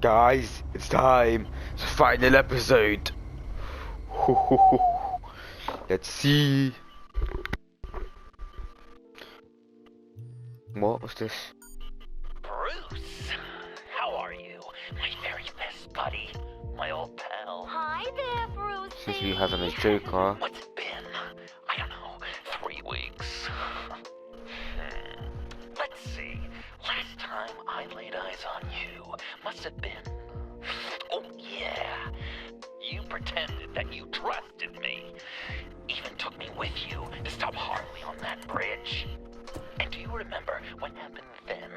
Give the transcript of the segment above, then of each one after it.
Guys, it's time. It's the final episode. Let's see. What was this? Bruce, how are you? My very best buddy, my old pal. Hi there, Bruce. Since we have him as Joker. What's it been? I don't know, 3 weeks. Let's see. Last time I laid eyes on you must have been... Oh, yeah. You pretended that you trusted me. Even took me with you to stop Harley on that bridge. And do you remember what happened then?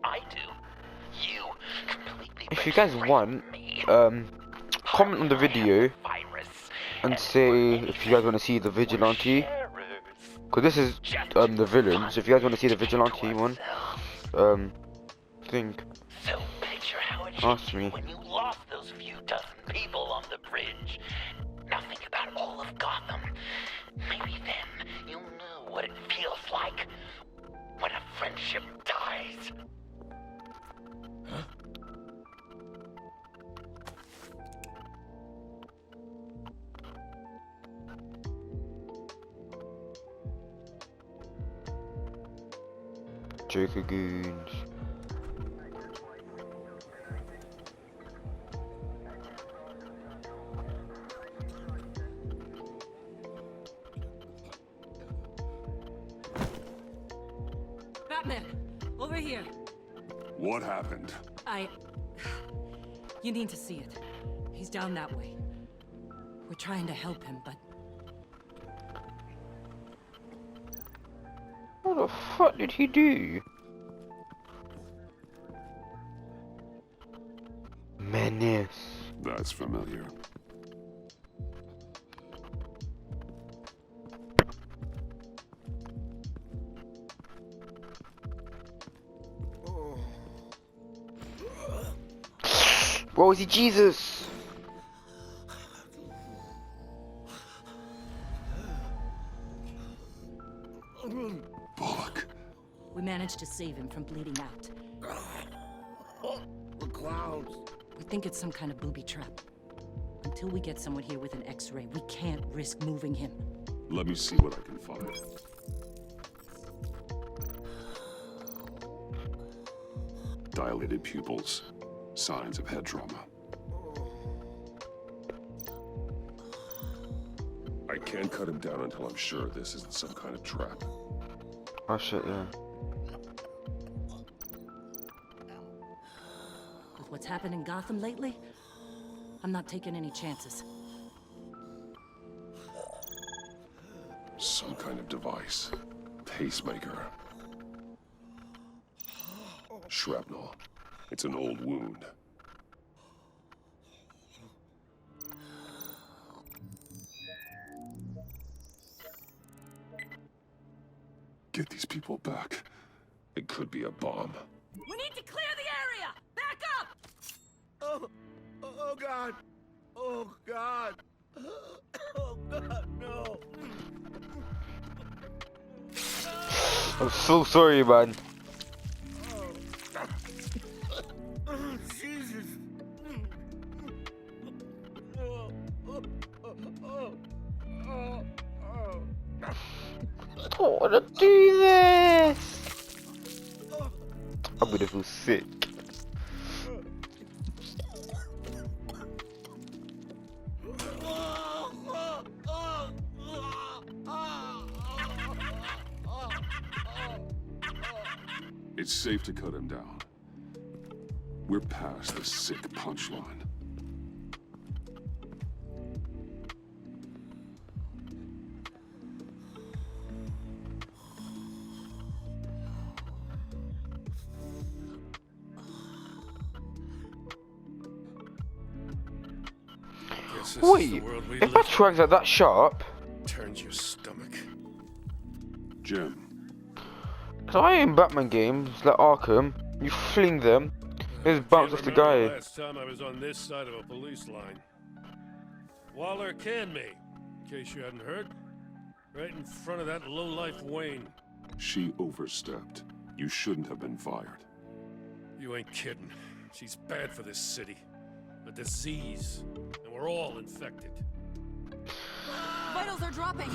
I do. You completely... If you guys want, comment on the video and say if you guys want to see the vigilante. Because this is the villain, so if you guys want to see the vigilante one, think. So picture how it Ask hit me. you when you lost those few dozen people on the bridge. Now think about all of Gotham. Maybe then you'll know what it feels like when a friendship dies. Joker goons. Batman, over here. What happened? You need to see it. He's down that way. We're trying to help him, but What the fuck did he do? Menace. That's familiar. What was he, Jesus? Bullock. we managed to save him from bleeding out. The clouds. We think it's some kind of booby trap. Until we get someone here with an X-ray, we can't risk moving him. Let me see what I can find. Dilated pupils. Signs of head trauma. I can't cut him down until I'm sure this isn't some kind of trap. Oh shit, yeah. With what's happened in Gotham lately, I'm not taking any chances. Some kind of device. Pacemaker. Shrapnel. It's an old wound. Get these people back. It could be a bomb. We need to clear the area! Back up! Oh God. Oh God. Oh God, no. I'm so sorry, man. Jesus. I don't wanna do this. I'm gonna feel sick. It's safe to cut him down. We're past the sick punchline. Wait, if that tracks are that sharp, Turns your stomach. Jim, cause I in Batman games like Arkham, you fling them, just bounce off the guy. Last time I was on this side of a police line. Waller canned me, in case you hadn't heard. Right in front of that lowlife Wayne. she overstepped. You shouldn't have been fired. You ain't kidding. She's bad for this city. A disease. And we're all infected. Vitals are dropping.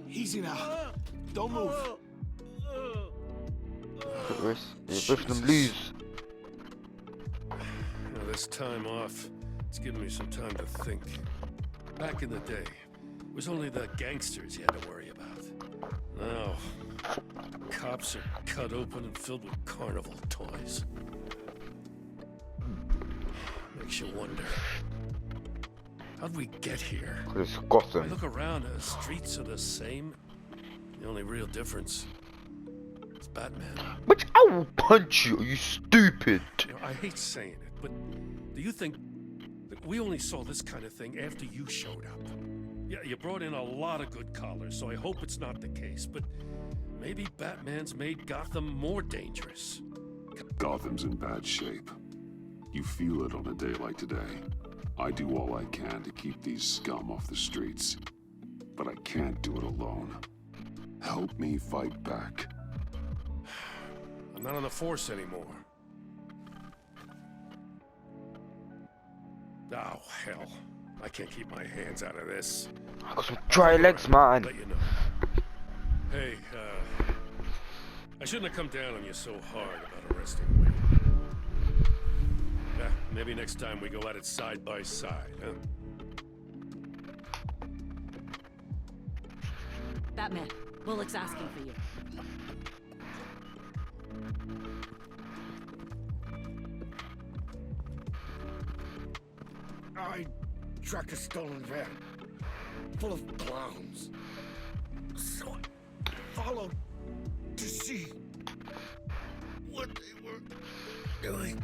Easy now. Don't move. Both of them lose. Now, this time off, it's given me some time to think. Back in the day, it was only the gangsters you had to worry about. Now, cops are cut open and filled with carnival toys. Makes you wonder. How'd we get here? It's I Gotham. look around, the streets are the same. The only real difference is Batman. Which I will punch you, you stupid. You know, I hate saying it, but do you think that we only saw this kind of thing after you showed up? Yeah, you brought in a lot of good collars, so I hope it's not the case, but maybe Batman's made Gotham more dangerous. Gotham's in bad shape. You feel it on a day like today. I do all I can to keep these scum off the streets. But I can't do it alone. Help me fight back. I'm not on the force anymore. Oh, hell. I can't keep my hands out of this. I got some dry legs, man. Let you know. Hey, I shouldn't have come down on you so hard about arresting Wayne. Yeah, maybe next time we go at it side by side, huh? Batman, Bullock's asking for you. I tracked a stolen van full of clowns. So I followed to see what they were doing.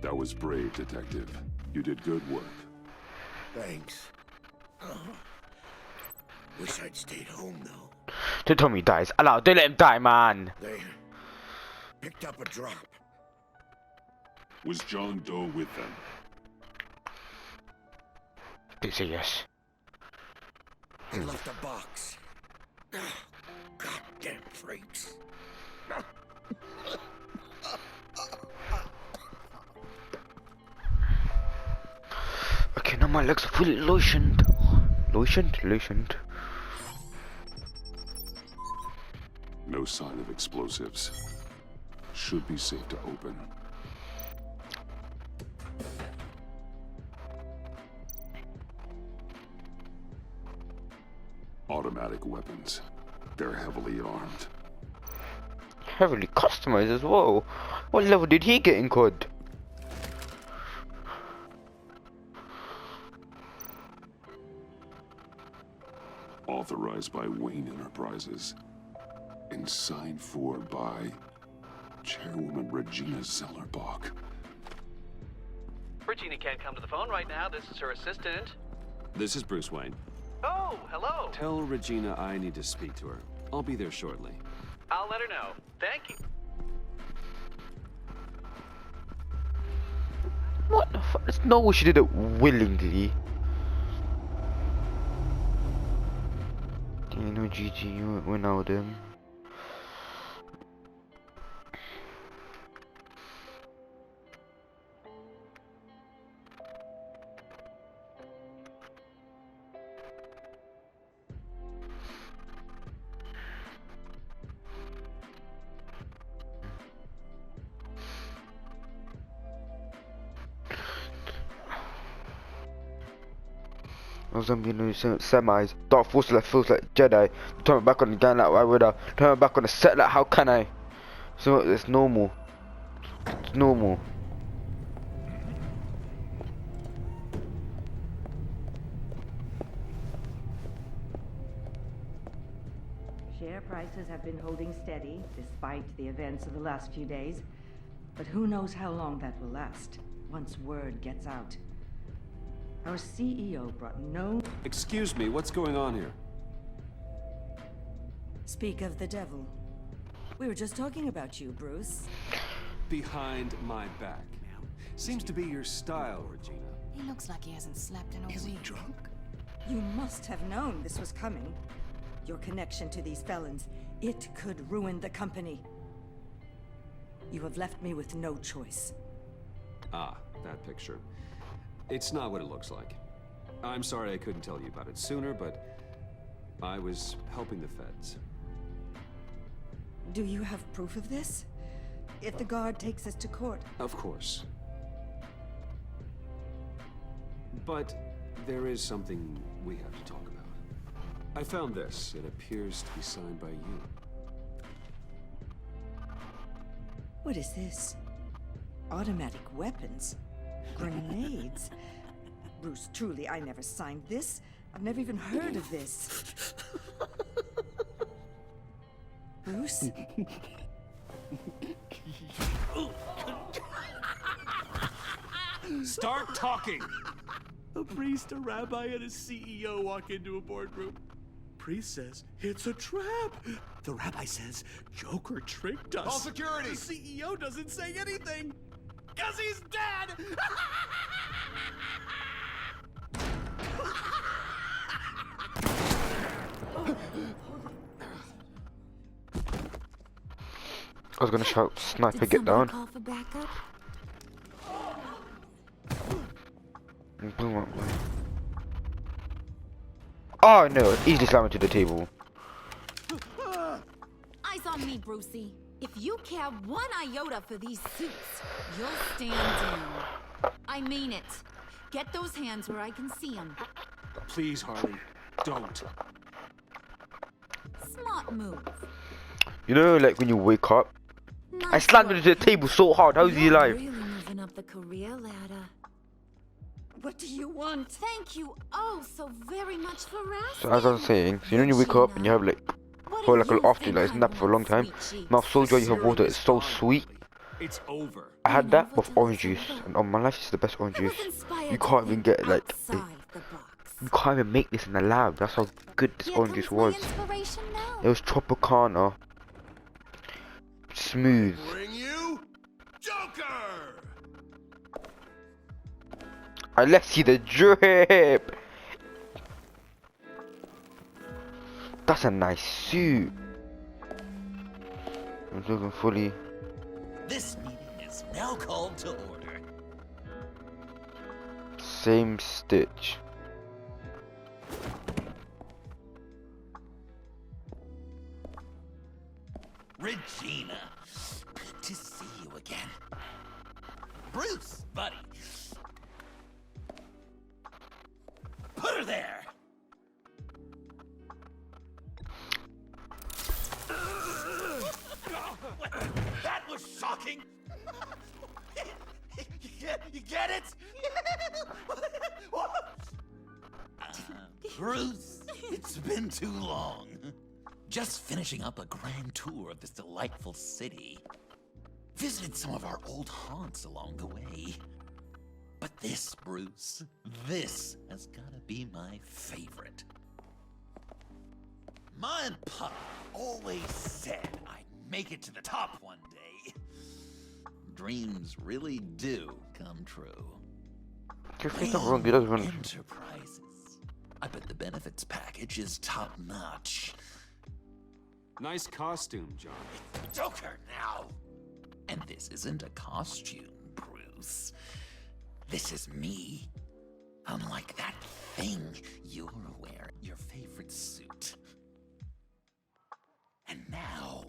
That was brave, Detective. You did good work. Thanks. Wish I'd stayed home, though. Don't tell me he dies. Allow, don't let him die, man. They picked up a drop. Was John Doe with them? They say yes. They left a box. Goddamn freaks. Okay, now my legs are fully lotioned. Lotioned. No sign of explosives. Should be safe to open. Automatic weapons. They're heavily armed. Heavily customized as well. What level did he get in COD? Authorized by Wayne Enterprises. And signed for by Chairwoman Regina Zellerbach. Regina can't come to the phone right now. This is her assistant. This is Bruce Wayne. Oh, hello. Tell Regina I need to speak to her. I'll be there shortly. I'll let her know. Thank you. What the fuck? There's no way she did it willingly. You know, GG, we know them. Zombie new semis. Dark Force that feels like Jedi. Turn it back on the gun like why would I? Turn it back on the set like how can I? So it's normal. It's normal. Share prices have been holding steady despite the events of the last few days. But who knows how long that will last once word gets out. Our CEO brought no... Excuse me, what's going on here? Speak of the devil. We were just talking about you, Bruce. Behind my back. Seems to be your style, Regina. He looks like he hasn't slept in a Is he week. drunk? You must have known this was coming. Your connection to these felons, it could ruin the company. You have left me with no choice. Ah, that picture. It's not what it looks like. I'm sorry I couldn't tell you about it sooner, but I was helping the feds. Do you have proof of this? If the guard takes us to court? Of course. But there is something we have to talk about. I found this. It appears to be signed by you. What is this? Automatic weapons? Grenades? Bruce, truly, I never signed this. I've never even heard of this. Bruce? Start talking! A priest, a rabbi, and a CEO walk into a boardroom. Priest says, it's a trap. The rabbi says, Joker tricked us. Call security! The CEO doesn't say anything, 'cause he's dead! I was gonna shout, sniper, Did get down. someone call for backup? Boom up, boy. Oh no, easily slam into the table. Eyes on me, Brucey. If you care one iota for these suits, you'll stand down. I mean it. Get those hands where I can see them. Please, Harley, don't. Smart move. You know, like when you wake up, I slammed into the table so hard. How's he alive? Really moving up the career ladder. What do you want? Thank you oh so very much for asking. So as I was saying, so you know when you wake up and you have like, or like after like nap for a long time, now so dry you have water, it's so sweet. It's over. I had that with orange juice, and on my life it's the best orange juice. You can't even get like, you can't even make this in the lab. That's how good this orange juice was. It was Tropicana, smooth. Bring you Joker! And let's see the drip. That's a nice suit. I'm looking fully. This meeting is now called to order. Same stitch. Regina, good to see you again. Bruce, buddy. Put her there. That was shocking. You get it? Bruce, it's been too long. Just finishing up a grand tour of this delightful city. Visited some of our old haunts along the way. But this, Bruce, this has gotta be my favorite. Ma and Pa always said I'd make it to the top one day. Dreams really do come true. He's not wrong, he does run. Enterprises. I bet the benefits package is top notch. Nice costume, John. Joker now! And this isn't a costume, Bruce. This is me. Unlike that thing you're wearing, your favorite suit. And now,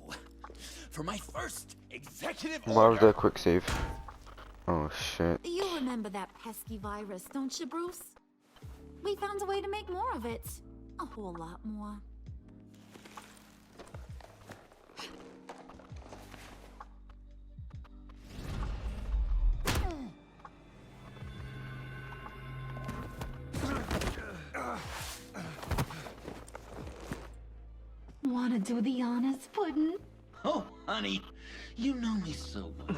for my first executive Why was order. there a quick save? Oh shit. You remember that pesky virus, don't you, Bruce? We found a way to make more of it. A whole lot more. Wanna do the honors, Puddin'? Oh, honey, you know me so well.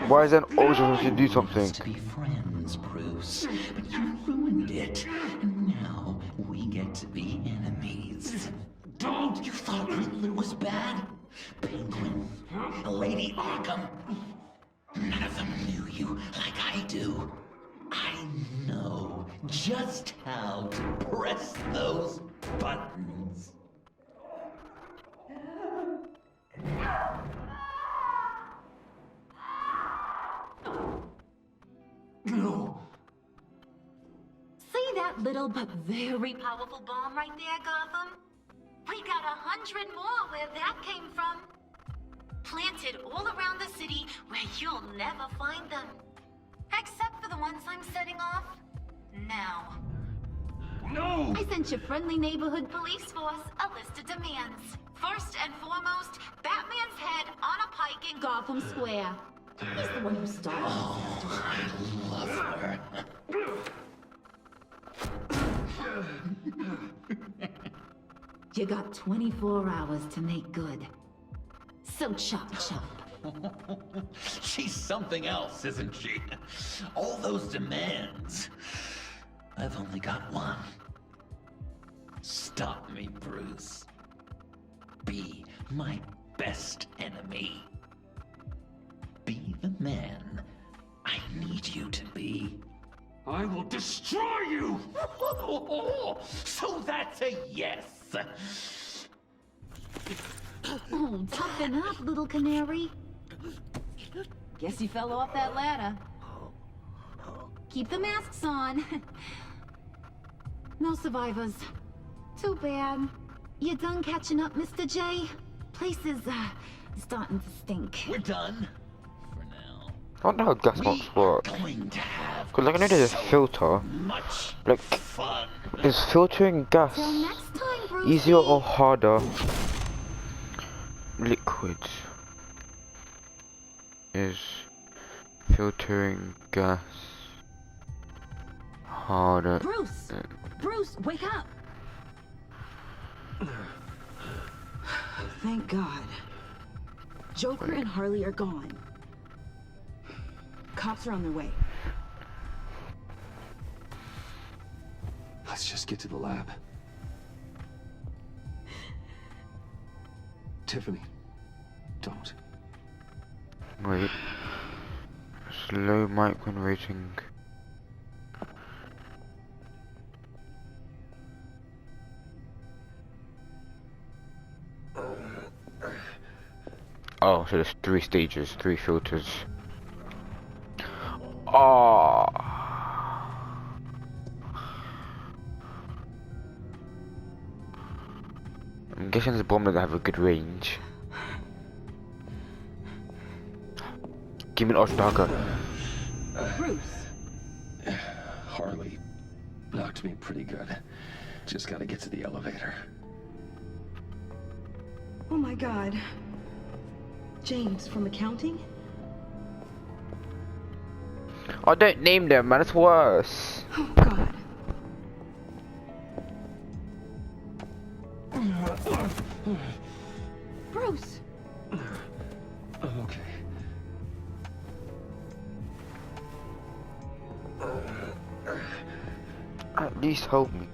Why is that always supposed to do something? To be friends, Bruce, but you ruined it, and now we get to be enemies. Don't! You thought Riddler was bad? Penguin, Lady Arkham. None of them knew you like I do. I know just how to press those buttons. No. See that little but very powerful bomb right there, Gotham? We got 100 more where that came from. Planted all around the city where you'll never find them. Except for the ones I'm setting off now. No! I sent your friendly neighborhood police force a list of demands. First and foremost, Batman's head on a pike in Gotham Square. He's the one who started Oh, I love her. You got 24 hours to make good. So chop chop. She's something else, isn't she? All those demands. I've only got one. Stop me, Bruce. Be my best enemy. Be the man I need you to be. I will destroy you! So that's a yes! Oh, toughen up, little canary. Guess you fell off that ladder. Keep the masks on. No survivors. Too bad. You done catching up, Mr. J? Place is, starting to stink. We're done. For now. I don't know how gas masks work. Because like I know there's a filter. Like, Fun. is filtering gas Till next time, Brucey. easier or harder? Liquids. Is filtering gas harder? Bruce! Bruce, wake up! Thank God. Joker and Harley are gone. Cops are on their way. Let's just get to the lab. Tiffany, don't. Wait. Slow mic when waiting. Oh, so there's 3 stages, 3 filters. Oh. I'm guessing the bomb doesn't have a good range. Give me an Oshtaka. Bruce! Harley knocked me pretty good. Just gotta get to the elevator. Oh my God. James from accounting? Oh, don't name them, man. It's worse. Oh God. Bruce! Okay. At least help me.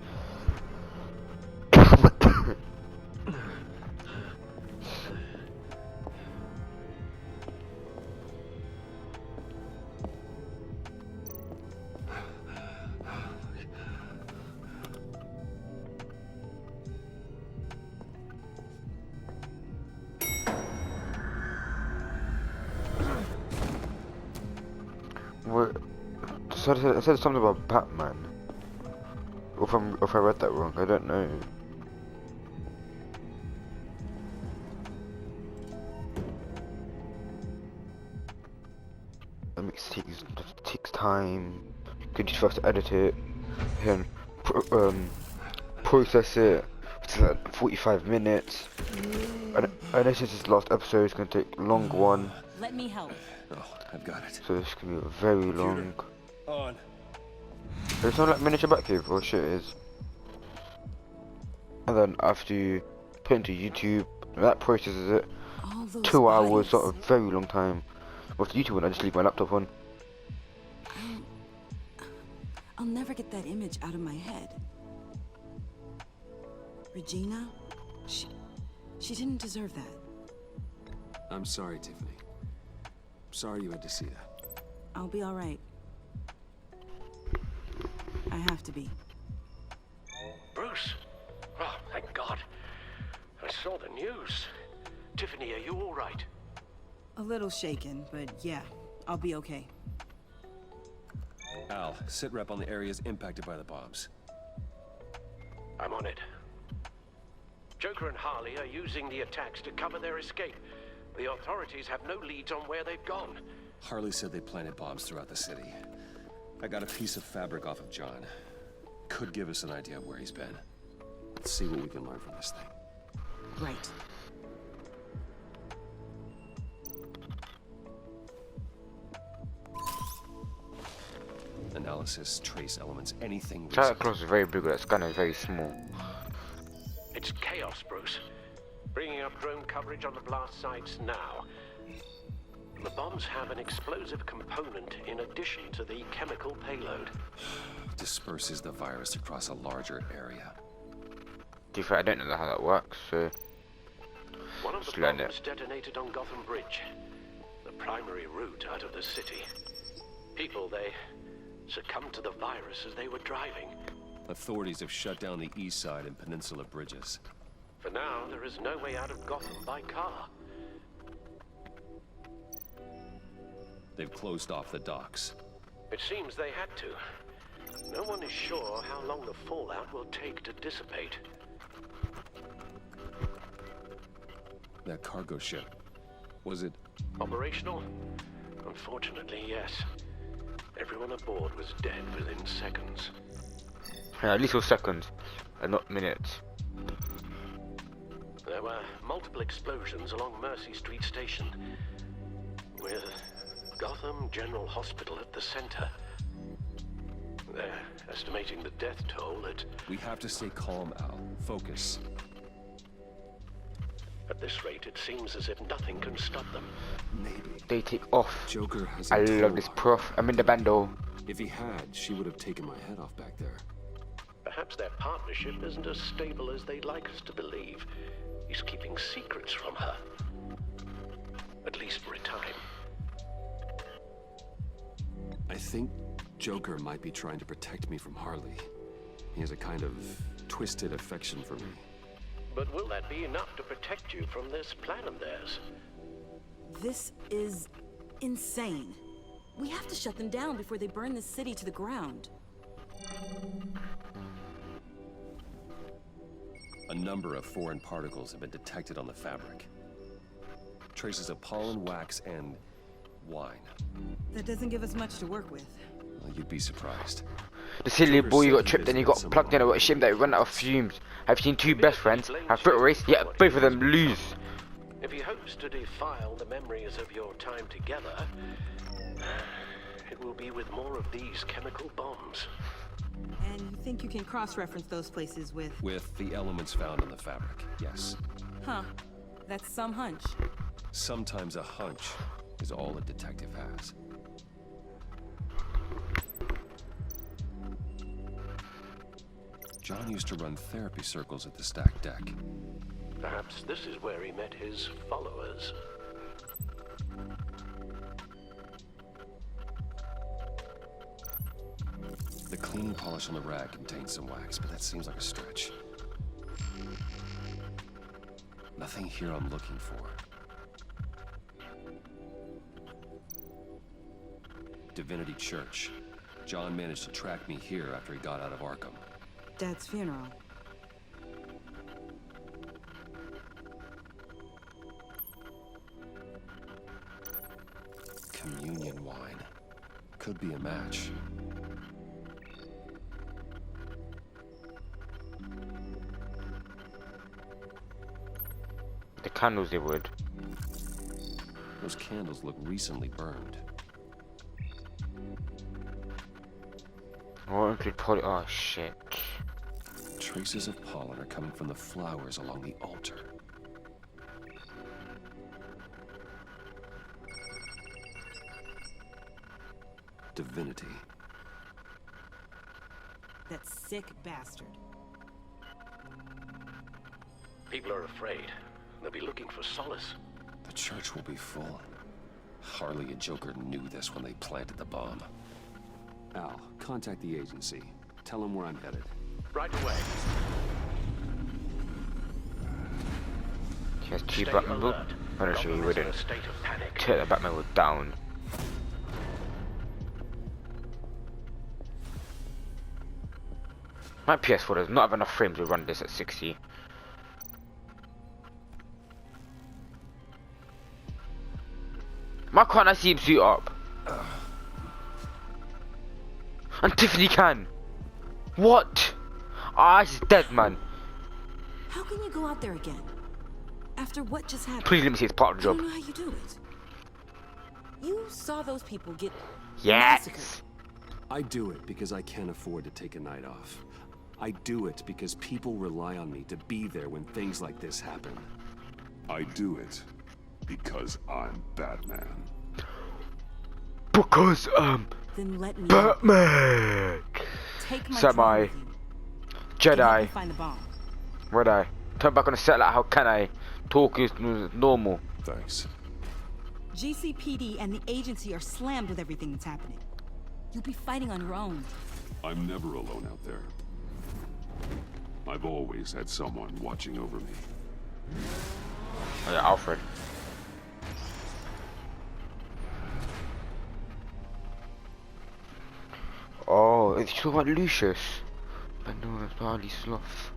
What? I said something about Batman. Or if I read that wrong, I don't know. That takes time. Could you first edit it, and process it. It's like 45 minutes. I know since this last episode, it's gonna take a long one. Let me help. Oh, I've got it. So this can be very long. On. It's not like miniature Batcave or shit it is. And then after you put into YouTube, that processes it. 2 hours, sort of very long time. With the YouTube one, I just leave my laptop on. I'll never get that image out of my head. Regina, she didn't deserve that. I'm sorry, Tiffany. Sorry you had to see that. I'll be all right. I have to be. Bruce? Oh, thank God. I saw the news. Tiffany, are you all right? A little shaken, but yeah, I'll be okay. Al, sit rep on the areas impacted by the bombs. I'm on it. Joker and Harley are using the attacks to cover their escape. The authorities have no leads on where they've gone. Harley said they planted bombs throughout the city. I got a piece of fabric off of John. Could give us an idea of where he's been. Let's see what we can learn from this thing. Right. Analysis, trace elements, anything. Santa Claus is very big, that scanner is very small. It's chaos, Bruce. Bringing up drone coverage on the blast sites now. The bombs have an explosive component in addition to the chemical payload. Disperses the virus across a larger area. To be fair, I don't know how that works, so One of the just learn bombs it. detonated on Gotham Bridge, the primary route out of the city. People, they succumbed to the virus as they were driving. Authorities have shut down the east side and peninsula bridges. For now, there is no way out of Gotham by car. They've closed off the docks. It seems they had to. No one is sure how long the fallout will take to dissipate. That cargo ship, was it Operational? Unfortunately, yes. Everyone aboard was dead within seconds. Yeah, at least it was seconds, and not minutes. There were multiple explosions along Mercy Street Station, with Gotham General Hospital at the center. They're estimating the death toll at... We have to stay calm, Al. Focus. At this rate, it seems as if nothing can stop them. Maybe. They take off. Joker has I a love toe this on. prof. I'm in the bando. If he had, she would have taken my head off back there. Perhaps their partnership isn't as stable as they'd like us to believe. He's keeping secrets from her. At least for a time. I think Joker might be trying to protect me from Harley. He has a kind of twisted affection for me. But will that be enough to protect you from this plan of theirs? This is insane. We have to shut them down before they burn the city to the ground. A number of foreign particles have been detected on the fabric. Traces of pollen, wax, and wine. That doesn't give us much to work with. Well, you'd be surprised. The silly Joker boy said got he tripped and he visited got some plugged in. bomb. What a shame that he ran out of fumes. I've seen two best friends have foot race, yet both of them lose. If he hopes to defile the memories of your time together, it will be with more of these chemical bombs. And you think you can cross-reference those places with... With the elements found on the fabric, yes. Huh. That's some hunch. Sometimes a hunch is all a detective has. John used to run therapy circles at the stacked deck. Perhaps this is where he met his followers. The cleaning polish on the rag contains some wax, but that seems like a stretch. Nothing here I'm looking for. Divinity Church. John managed to track me here after he got out of Arkham. Dad's funeral. Communion wine. Could be a match. The candles they would. Those candles look recently burned. Oh, oh shit. Traces of pollen are coming from the flowers along the altar. Divinity. That sick bastard. People are afraid. They'll be looking for solace. The church will be full. Harley and Joker knew this when they planted the bomb. Al, contact the agency. Tell them where I'm headed. Right away. He has two Batman book. I'm not sure he wouldn't. Take the Batman book down. My PS4 does not have enough frames to run this at 60. Why can't I see him suit up? And Tiffany can. What? Ah, he's dead, man. How can you go out there again? After what just happened? Please let me see it's part of the I job. don't know how you do it. You saw those people get Yes. massacred. I do it because I can't afford to take a night off. I do it because people rely on me to be there when things like this happen. I do it because I'm Batman. Because Then let me Batman. take my Semi. drone with you. Jedi. Find the bomb. Where'd I? Turn back on the satellite. How can I? Talk is normal. Thanks. GCPD and the agency are slammed with everything that's happening. You'll be fighting on your own. I'm never alone out there. I've always had someone watching over me. Oh, yeah, Alfred. Oh, it's talking about Lucius. But no, it's Barley Sloth.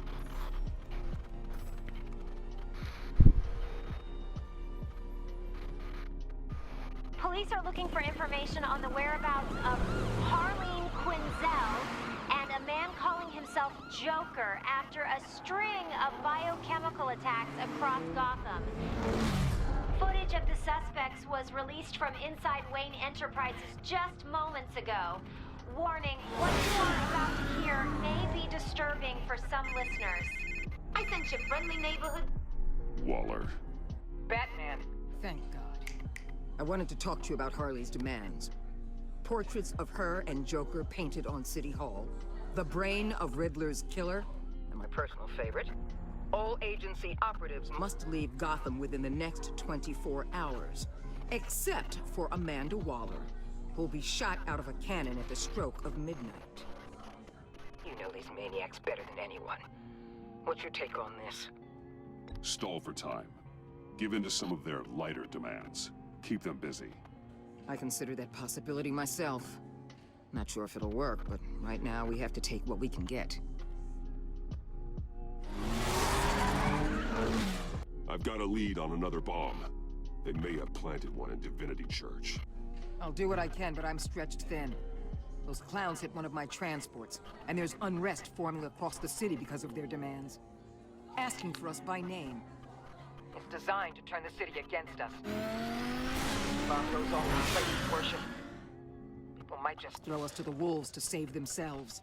Police are looking for information on the whereabouts of Harleen Quinzel and a man calling himself Joker after a string of biochemical attacks across Gotham. Footage of the suspects was released from inside Wayne Enterprises just moments ago. Warning, what you are about to hear may be disturbing for some listeners. I sent you friendly neighborhood... Waller. Batman. Thank God. I wanted to talk to you about Harley's demands. Portraits of her and Joker painted on City Hall. The brain of Riddler's killer. And my personal favorite. All agency operatives must leave Gotham within the next 24 hours. Except for Amanda Waller, who'll be shot out of a cannon at the stroke of midnight. You know these maniacs better than anyone. What's your take on this? Stall for time. Give in to some of their lighter demands. Keep them busy. I consider that possibility myself. Not sure if it'll work, but right now we have to take what we can get. I've got a lead on another bomb. They may have planted one in Divinity Church. I'll do what I can, but I'm stretched thin. Those clowns hit one of my transports, and there's unrest forming across the city because of their demands. Asking for us by name. It's designed to turn the city against us. Bomb goes off in places worship. People might just throw us to the wolves to save themselves.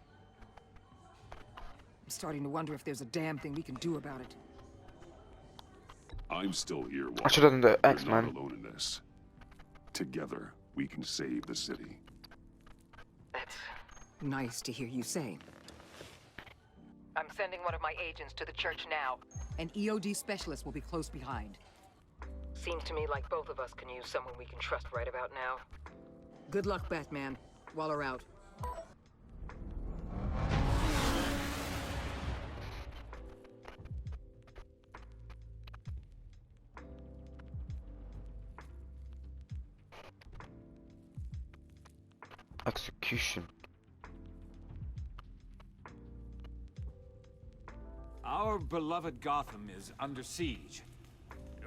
I'm starting to wonder if there's a damn thing we can do about it. I'm still here, Waller. I should have done the You're X-Man. not alone in this. Together, we can save the city. That's nice to hear you say. I'm sending one of my agents to the church now. An EOD specialist will be close behind. Seems to me like both of us can use someone we can trust right about now. Good luck, Batman. Waller out. Execution. Our beloved Gotham is under siege.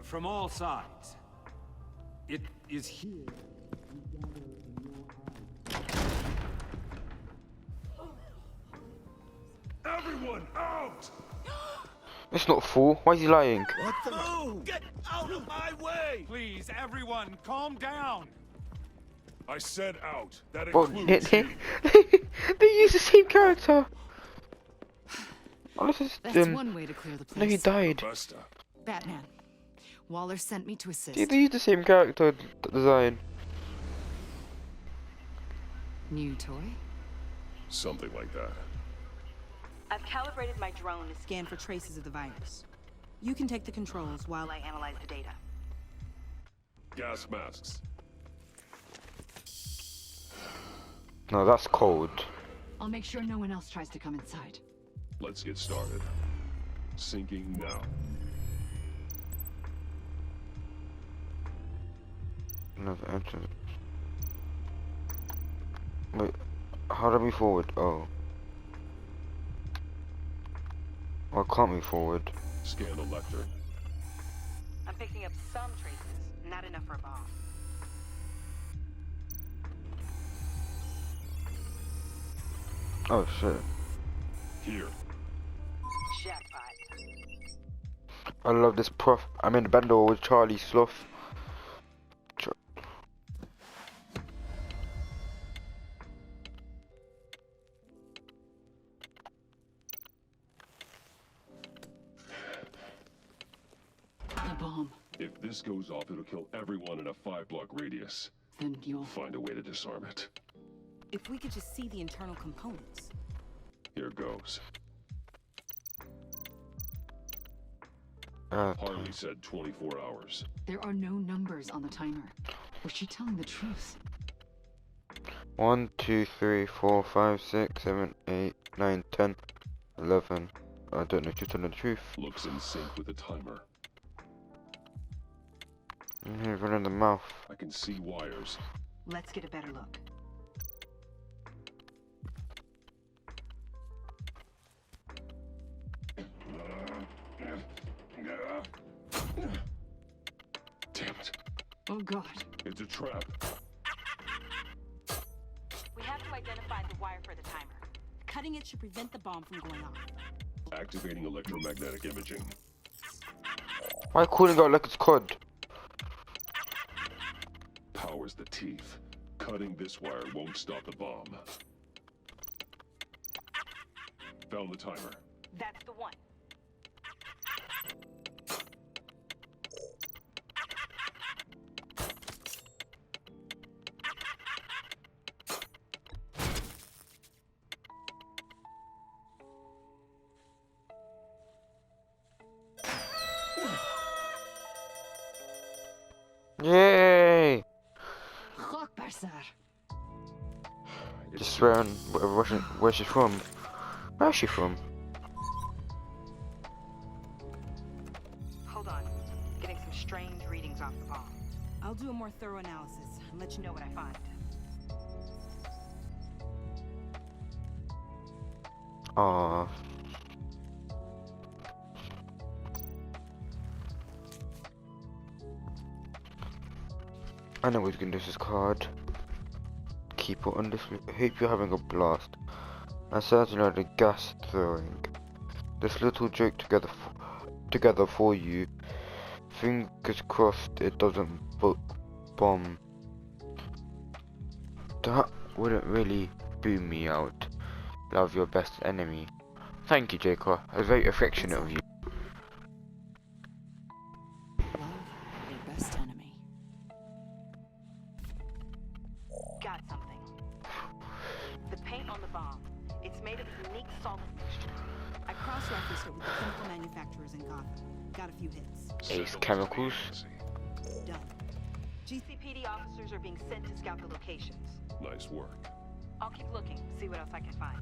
From all sides. It is here. Everyone out! It's not full. Why is he lying? What the? Move! Get out of my way! Please, everyone, calm down. I said out. That But includes they you. use the same character. Oh, this is That's one way to clear the place. No, he died. Batman. Waller sent me to assist. They use the same character design. New toy? Something like that. I've calibrated my drone to scan for traces of the virus. You can take the controls while I analyze the data. Gas masks. No, that's cold. I'll make sure no one else tries to come inside. Let's get started. Sinking now. Another entrance. Wait, how do I move forward? Oh. I can't move forward. Scan the lectern. I'm picking up some traces, not enough for a bomb. Oh shit. Here. Jackpot. I love this prof. I'm in the bando with Charlie Sloth. The bomb. If this goes off, it'll kill everyone in a 5-block radius. Then you'll find a way to disarm it. If we could just see the internal components. Here goes. Uh, Harley said 24 hours. There are no numbers on the timer. Was she telling the truth? 1, 2, 3, 4, 5, 6, 7, 8, 9, 10, 11. I don't know if you're telling the truth. Looks in sync with the timer. Right in the mouth. I can see wires. Let's get a better look. Damn it. Oh god. It's a trap. We have to identify the wire for the timer. Cutting it should prevent the bomb from going off. Activating electromagnetic imaging. Why calling out like it's COD? Powers the teeth. Cutting this wire won't stop the bomb. Found the timer. That's the one. Yay! Rockbasser. Just swear on whatever Russian, where she's from. Where's she from? Hold on. Getting some strange readings off the bomb. I'll do a more thorough analysis and let you know what I find. Aww. I know what we can do with this card. Keep it on this. Hope you're having a blast. I certainly know the gas throwing. This little joke together for you. Fingers crossed it doesn't bomb. That wouldn't really boom me out. Love, your best enemy. Thank you, Jacob. I was very affectionate of you. Love your best enemy. Got something. The paint on the bomb. It's made of a unique solvent mixture. I cross-referenced it with the chemical manufacturers in Gotham. Got a few hits. Ace Chemicals. Done. GCPD officers are being sent to scout the locations. Nice work. I'll keep looking, see what else I can find.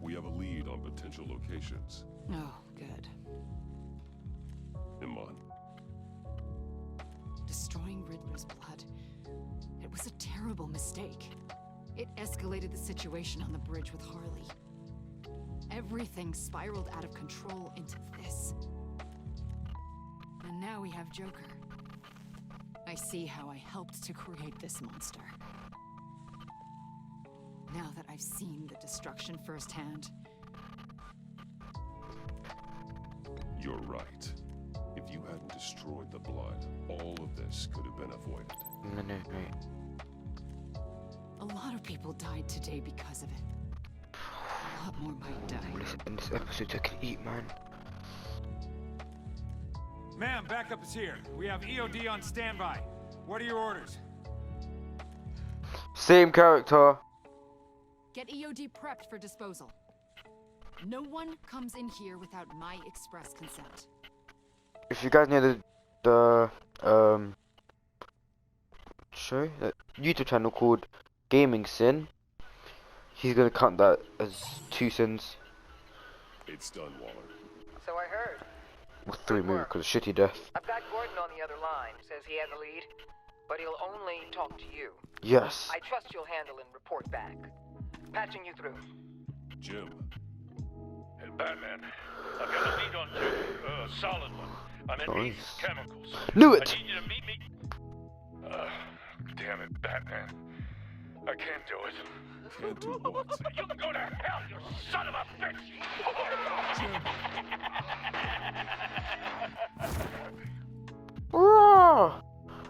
We have a lead on potential locations. Oh, good. Iman. Destroying Riddler's blood. It was a terrible mistake. It escalated the situation on the bridge with Harley. Everything spiraled out of control into this. And now we have Joker. I see how I helped to create this monster. Now that I've seen the destruction firsthand. You're right. If you hadn't destroyed the blood, all of this could have been avoided. A lot of people died today because of it. A lot more might die. In this episode I can eat, man. Ma'am, backup is here. We have EOD on standby. What are your orders? Same character. Get EOD prepped for disposal. No one comes in here without my express consent. If you guys know the YouTube channel called Gaming Sin, he's gonna count that as 2 sins. It's done, Waller. So I heard. Or 3 maybe, because of shitty death. I've got Gordon on the other line. Says he has a lead, but he'll only talk to you. Yes. I trust you'll handle and report back. Patching you through. Jim. Hey, Batman. I've got a lead on Joker, a solid one. I'm at Nice. Ace Chemicals. Knew it! I need you to meet me. Damn it, Batman. I can't do it. Can't do what? You can go to hell, you son of a bitch!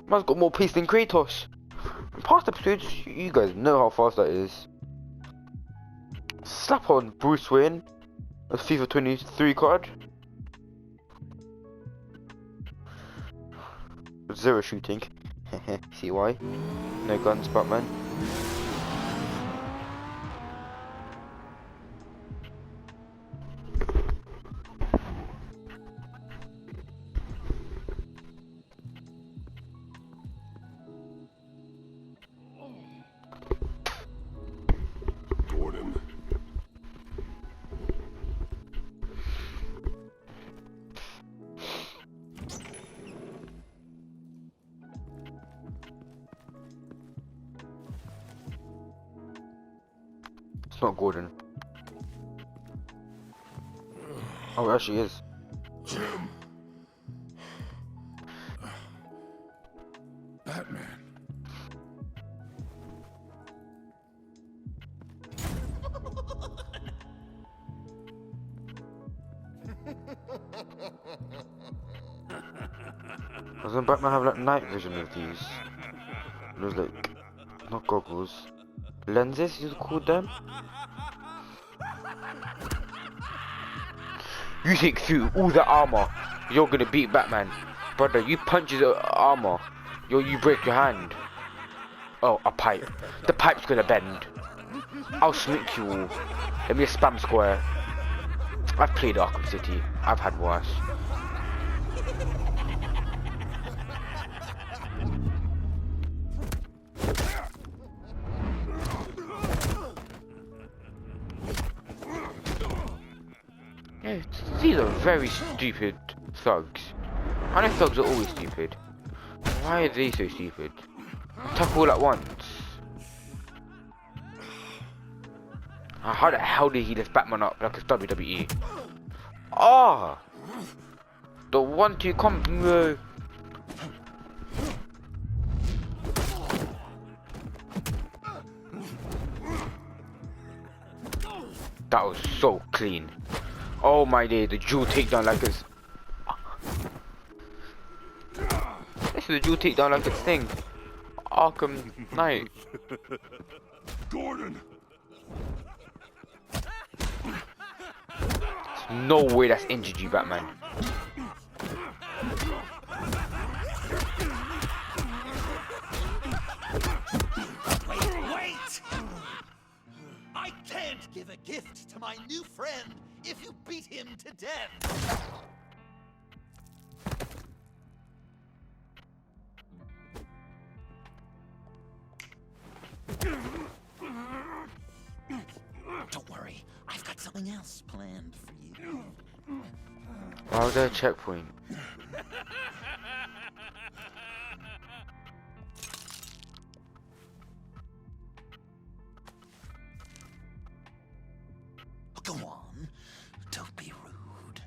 Man's got more pace than Kratos. In past episodes, you guys know how fast that is. Slap on Bruce Wayne, a FIFA 23 card. 0 shooting. See why? No guns, Batman. Gordon. It's not Gordon. Oh, it actually is. Jim. Batman. Doesn't Batman have like night vision with these? Those like, not goggles, lenses you call them? You think through all the armor, you're gonna beat Batman. Brother, you punch his armor, you break your hand. Oh, a pipe. The pipe's gonna bend. I'll sneak you all. Let me a spam square. I've played Arkham City. I've had worse. Yeah, these are very stupid thugs. I know thugs are always stupid. Why are they so stupid? Attack all at once. How the hell did he lift Batman up like it's WWE? Ah! The 1-2 combo. That was so clean. Oh my day, the dual takedown like this. This is the dual takedown like this thing. Arkham Knight. Gordon. There's no way that's injured you, Batman. Wait! I can't give a gift to my new friend if you beat him to death. Don't worry, I've got something else planned for you. Why was there a checkpoint? Go on, don't be rude.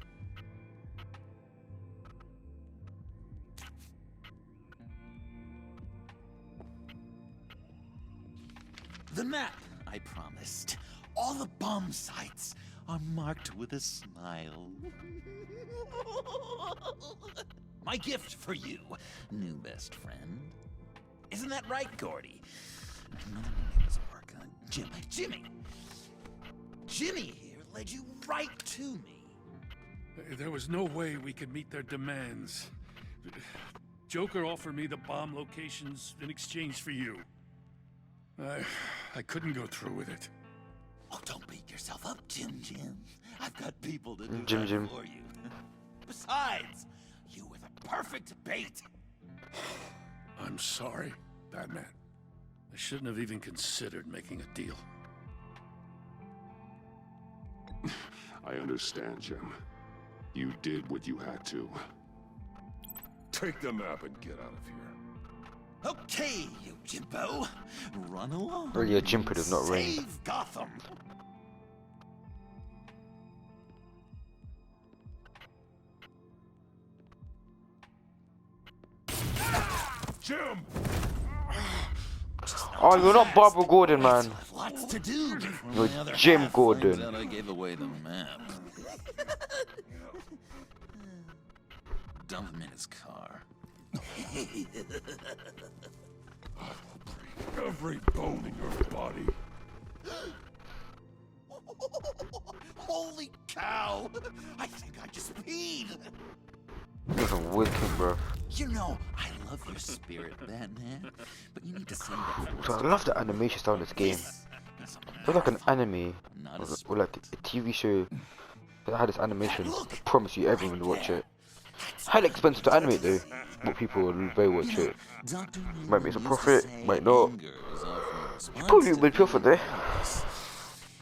The map I promised. All the bomb sites are marked with a smile. My gift for you, new best friend. Isn't that right, Gordy? Another name doesn't work. Jimmy here led you right to me. There was no way we could meet their demands. Joker offered me the bomb locations in exchange for you. I couldn't go through with it. Oh, don't beat yourself up, Jim. I've got people to do Jim. that for you. Besides, you were the perfect bait. I'm sorry, Batman. I shouldn't have even considered making a deal. I understand, Jim. You did what you had to. Take the map and get out of here. Okay, you Jimbo. Run along. Oh yeah, Jimbo does not rain. Save Gotham. Jim! Oh, you're not Barbara Gordon, man. Lots to do before You're my other Jim half Gordon. finds out I gave away the map. Dump him in his car. Every bone in your body. Holy cow! I think I just peed. You're some wicked, bro. You know, I love your spirit, Batman, but you need to save that. So I love the animation style of this game. It's like an anime, or like a TV show that had this animation. I promise you, everyone would watch it. Highly expensive to animate though, but people will very watch it. Might make some profit, might not. Probably will profit there.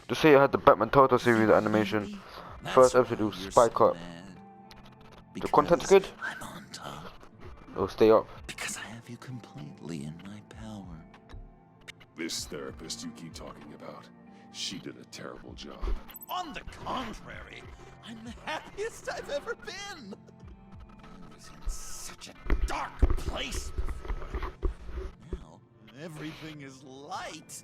Just say I had the Batman Telltale series animation. First episode will spike up. The content's good. It'll stay up. Because I have you completely in my power. This therapist you keep talking about, she did a terrible job. On the contrary, I'm the happiest I've ever been. I was in such a dark place before. Now, everything is light.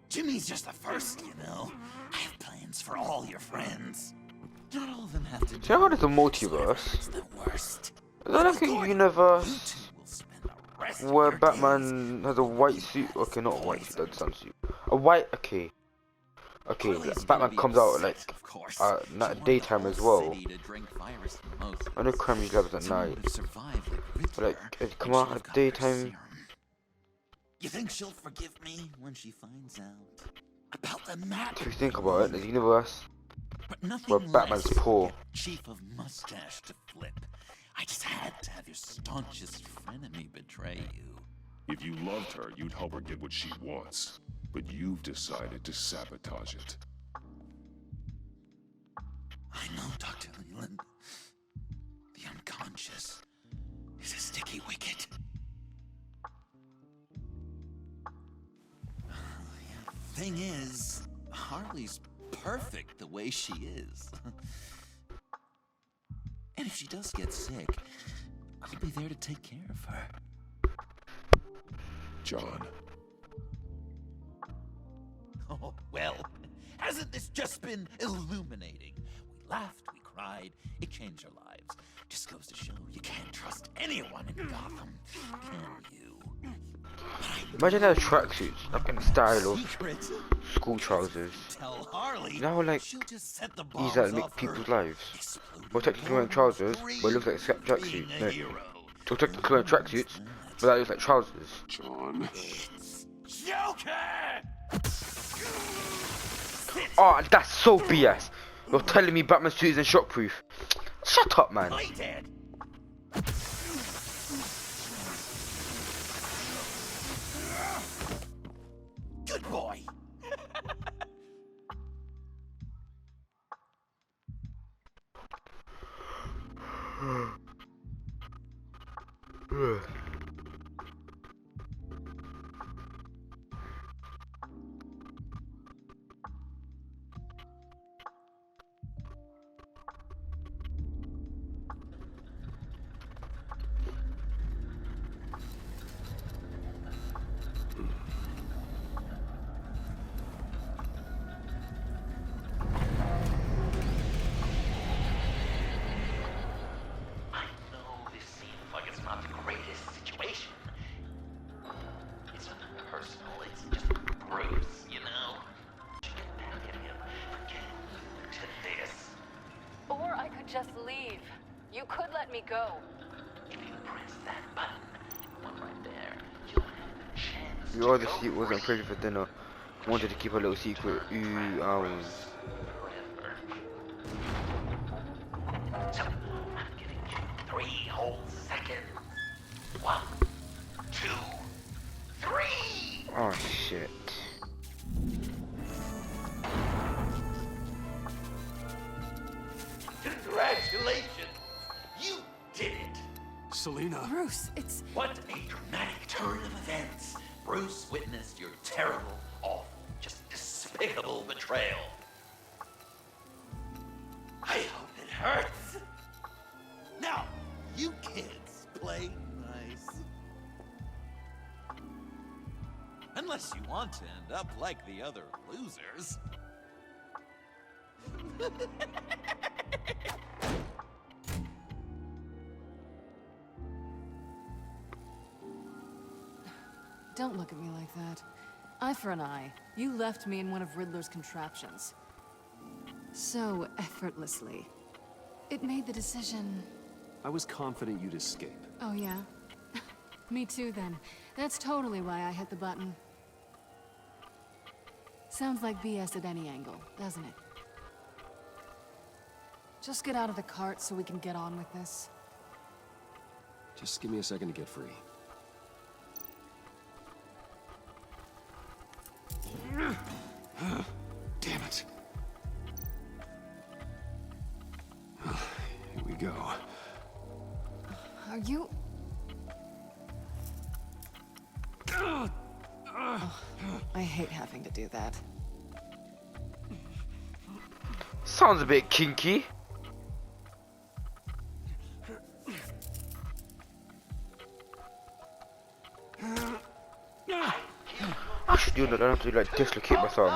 Jimmy's just the first, you know. I have plans for all your friends. Not all of them have to. See how there's a multiverse? Is that like a universe where Batman has a white suit? Okay, not a white suit, that's some suit. A white, okay. Okay, Batman comes out like at daytime as well. I know crime usually happens at night. But like, if you come out at daytime. You think she'll forgive me when she finds out about the map? If you think about it, there's a universe But where Batman's poor. Chief of Mustache to flip. I just had to have your staunchest frenemy betray you. If you loved her, you'd help her get what she wants. But you've decided to sabotage it. I know, Dr. Leland. The unconscious is a sticky wicket. Thing is, Harley's perfect the way she is. And if she does get sick, I'll be there to take care of her. John. Oh, well, hasn't this just been illuminating? We laughed, we cried, it changed our lives. Just goes to show you can't trust anyone in Gotham, can you? Imagine those tracksuits, like in the style of school trousers. You know how like easy that make people's lives? Well, technically wearing trousers, but it looks like a tracksuit. No. So technically wearing tracksuits, but that looks like trousers. John. Joker! Oh, that's so BS. You're telling me Batman's suit isn't shockproof. Shut up, man. Good boy. Just leave. You could let me go. If you press that button, one right there, you'll have a chance. You obviously wasn't ready for dinner. Wanted to keep a little secret. Ooh, hours. Forever. Selena. Bruce, it's... What a dramatic turn of events. Bruce witnessed your terrible, awful, just despicable betrayal. I hope it hurts. Now, you kids play nice. Unless you want to end up like the other losers. Don't look at me like that. Eye for an eye. You left me in one of Riddler's contraptions. So effortlessly. It made the decision... I was confident you'd escape. Oh, yeah? Me too, then. That's totally why I hit the button. Sounds like BS at any angle, doesn't it? Just get out of the cart so we can get on with this. Just give me a second to get free. Damn it. Here we go. Are you... I hate having to do that. Sounds a bit kinky. I should do that. I don't have to like dislocate my thumb.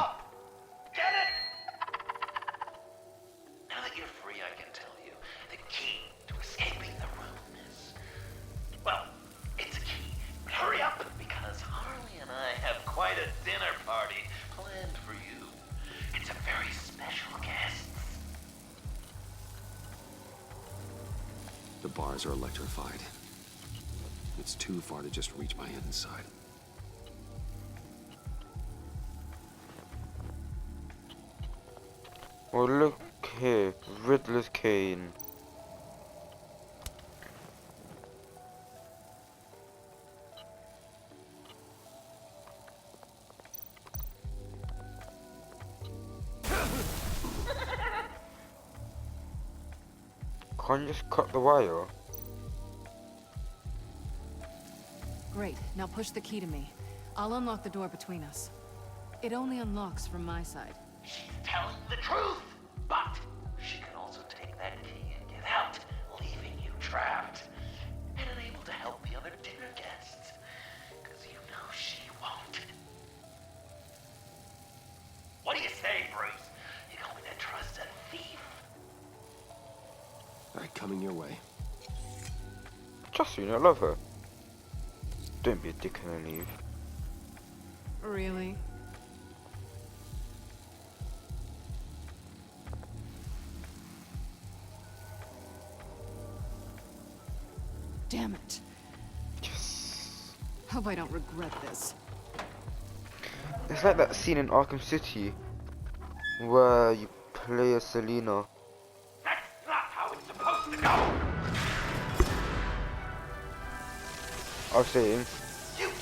Now that you're free, I can tell you the key to escaping the room is... Well, it's a key. But hurry up, because Harley and I have quite a dinner party planned for you. It's a very special guest. The bars are electrified. It's too far to just reach my inside. Well, look here, Riddler's cane. Can't you just cut the wire? Great, now push the key to me. I'll unlock the door between us. It only unlocks from my side. She's telling the truth, but she can also take that key and get out, leaving you trapped and unable to help the other dinner guests, because you know she won't. What do you say, Bruce? You going to trust a thief? Alright, coming your way. Jocelyn, I love her. Don't be a dick and leave. Really? Damn it. Yes. Hope I don't regret this. It's like that scene in Arkham City where you play as Selena. That's not how it's supposed to go! I was saying, You two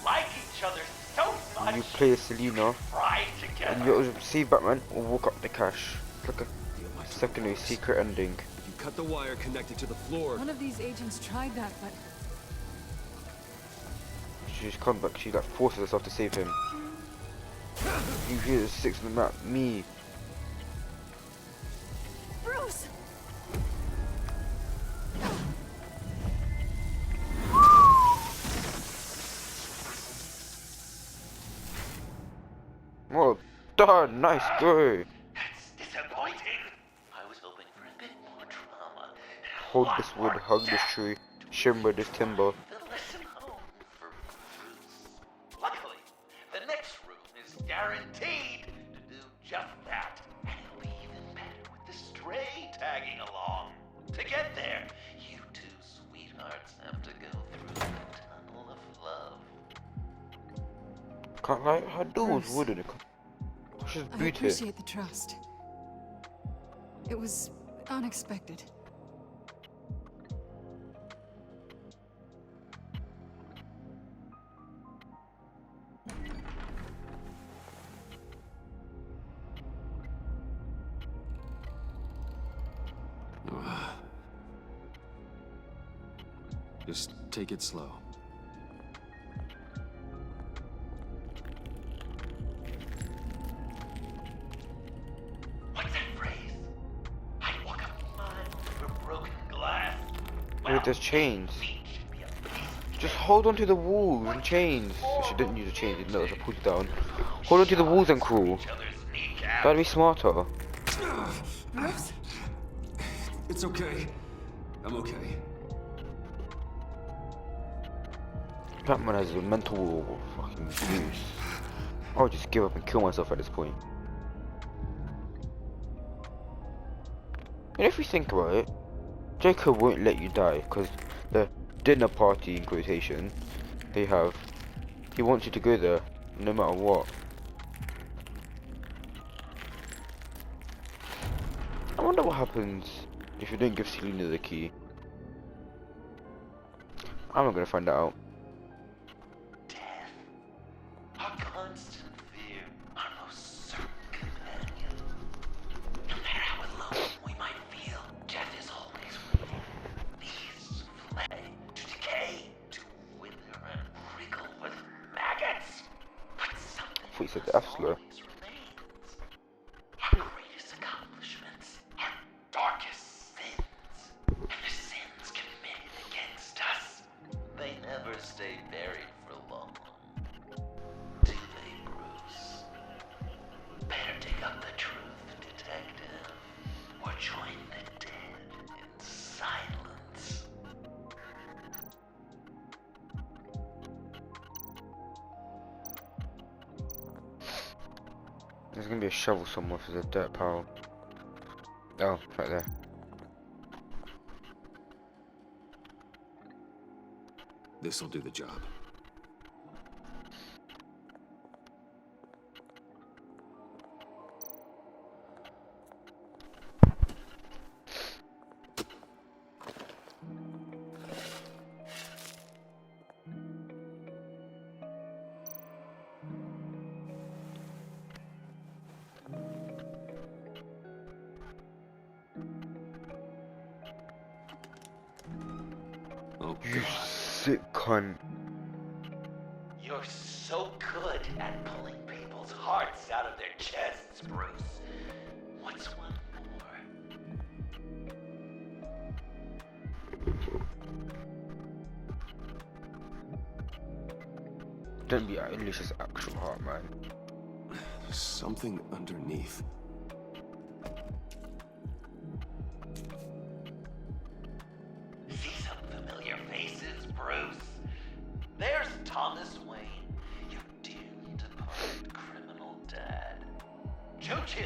like each other so much. you play as Selena Try together. and you either see Batman or walk up the cash. It's like a secondary secret ending. You cut the wire connected to the floor. One of these agents tried that, but... She just comes back, she like forces herself to save him. You hear the six of them at me. Bruce! Well done, nice go. That's disappointing. I was hoping for a bit more drama. Hold this wood, hug this tree, shimmer this timber. Listen home for Bruce. Luckily, the next room is guaranteed to do just that. And it'll be even better with the stray tagging along. To get there, you two sweethearts have to go through the tunnel of love. Can't lie, her door was Bruce. wooden. She's I booted. appreciate the trust. It was unexpected. Just take it slow. What's that phrase? I walk a mile over broken glass. Wait, there's chains. Just hold on to the walls and chains. She didn't use the chains, didn't know, so pull it down. Hold on to the walls and crawl. That'd be smarter. Bruce? It's okay. I'm okay. Batman has a mental fucking abuse. I would just give up and kill myself at this point. And if you think about it, Joker won't let you die because the dinner party, in quotation, they have, he wants you to go there no matter what. I wonder what happens if you don't give Selena the key. I'm not gonna find that out. Our constant fear, our most certain companion. No matter how alone we might feel, death is always waiting. These flay to decay, to wither and wriggle with maggots. But something I thought you said the F slow. always remains. Our greatest accomplishments, our darkest sins, and the sins committed against us. They never stay buried for long. Do they, Bruce? Better dig up the truth, detective, or join the dead in silence. There's gonna be a shovel somewhere for the dirt pile. Oh, it's right there. This'll do the job. Oh, You sick cunt. You're so good at pulling people's hearts out of their chests, Bruce. What's one more? Don't be Alicia's actual heart, man. There's something underneath. See some familiar faces, Bruce? There's Thomas Wayne, your dearly departed criminal dad. Joe Chill,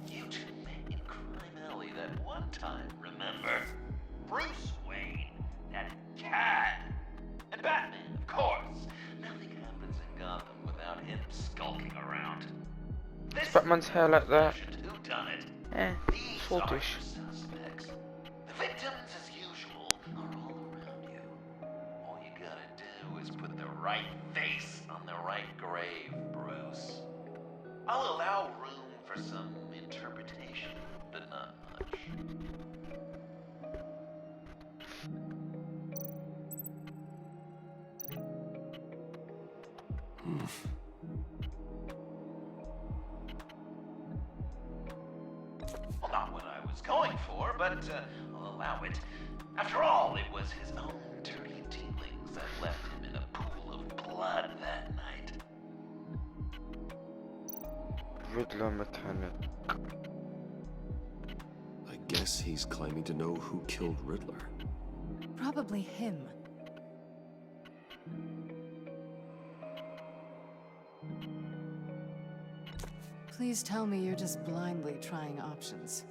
you two met in Crime Alley that one time, remember? Bruce Wayne, that cat. And Batman, of course. Nothing happens in Gotham without him skulking around. Is Batman's hair like that? Whodunit. Eh, These saltish. are your suspects. The victims, as usual, are all around you. All you gotta do is put the right face on the right grave, Bruce. I'll allow room for some interpretation, but not much. Well, not what I was going for, but I'll allow it. After all, it was his own dirty dealings that left him in a pool of blood that night. Riddler mechanic. I guess he's claiming to know who killed Riddler. Probably him. Please tell me you're just blindly trying options.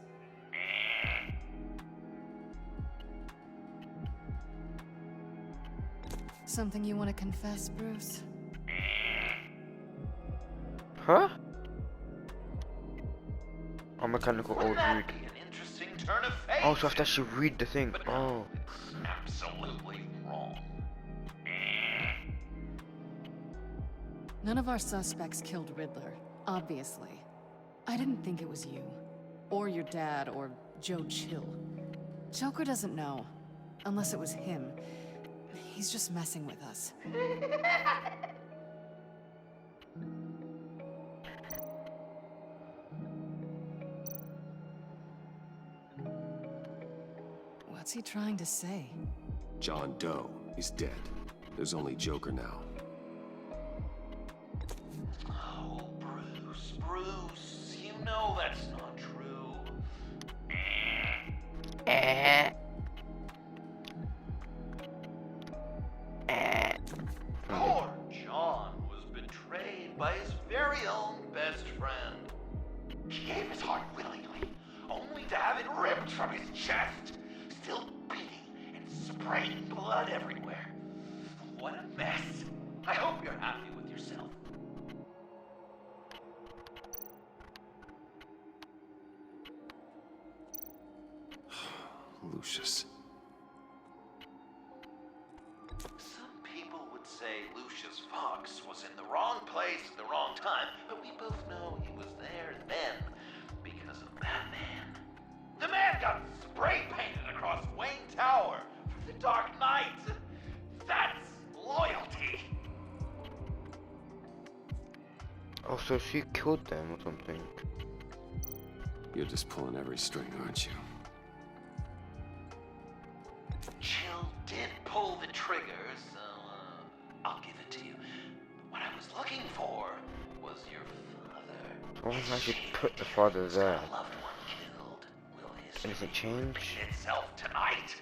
Something you want to confess, Bruce? Huh? Oh, mechanical old That'd dude. be an interesting turn of fate. Oh, so I have to actually read the thing. But no, Oh. it's absolutely wrong. None of our suspects killed Riddler, obviously. I didn't think it was you, or your dad, or Joe Chill. Joker doesn't know, unless it was him. He's just messing with us. What's he trying to say? John Doe is dead. There's only Joker now. Oh, Bruce, you know that's not true. Poor John was betrayed by his very own best friend. He gave his heart willingly, only to have it ripped from his chest, still beating and spraying blood everywhere. What a mess. I hope you're happy with yourself. Lucius. Some people would say Lucius Fox was in the wrong place at the wrong time, but we both know he was there then because of Batman. The man got spray painted across Wayne Tower for the Dark Knight. That's loyalty. Oh, so she killed them or something. You're just pulling every string, aren't you? Jill did pull the trigger, so I'll give it to you. What I was looking for was your father. Why did she put the father there? A loved one killed. Will his Anything change? itself tonight?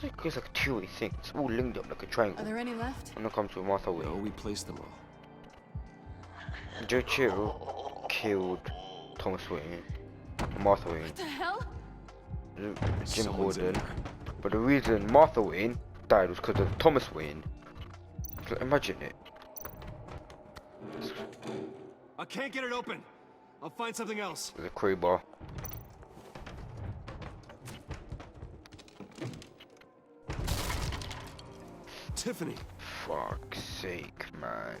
It's like a two-way thing. It's all linked up like a triangle. Are there any left? When it comes to Martha Wayne. No, we placed them all. Joe Chill killed Thomas Wayne. Martha Wayne. What the hell? Jim Someone's in Gordon. But the reason Martha Wayne died was because of Thomas Wayne. So imagine it. I can't get it open. I'll find something else. The crowbar. Tiffany. Fuck's sake, man.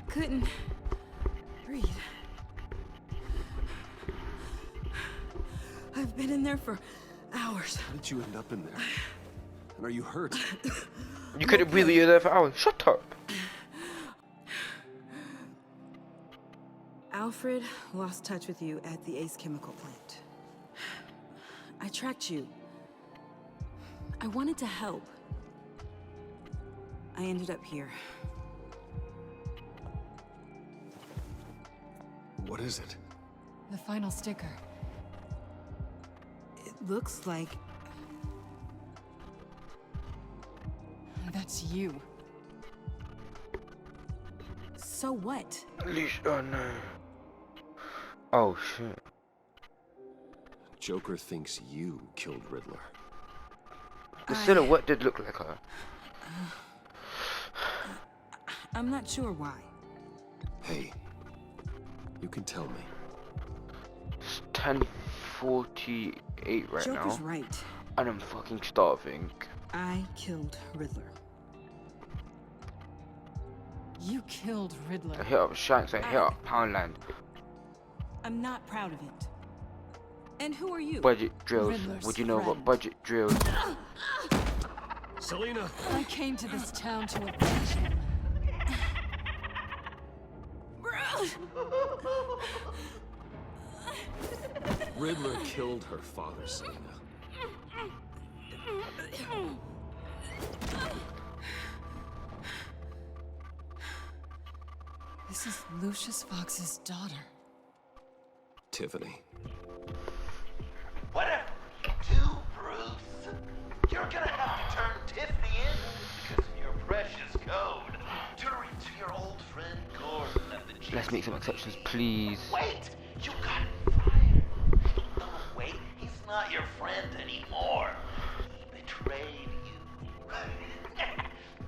Couldn't breathe. I've been in there for hours. How did you end up in there? And are you hurt? You couldn't breathe you there for hours. Shut up. Alfred lost touch with you at the Ace Chemical plant. I tracked you. I wanted to help. I ended up here. What is it? The final sticker. It looks like... That's you. So what? Leash, oh no. Oh shit. Joker thinks you killed Riddler. The silhouette did look like her. I'm not sure why. Hey, you can tell me. It's 10:48 right now. Joker's right. And I'm fucking starving. I killed Riddler. You killed Riddler. I hit up Shanks, I hit up Poundland. I'm not proud of it. And who are you? Budget drills. Riddler's Would you know friend. what budget drills? Selena. I came to this town to avenge him. Riddler killed her father, Selena. This is Lucius Fox's daughter. Tiffany. Whatever you do, Bruce, you're gonna have to turn Tiffany in because of your precious code to reach your old friend Gordon at the G. Let's make some exceptions, please. Wait, you got fired. No, wait, he's not your friend anymore. He betrayed you.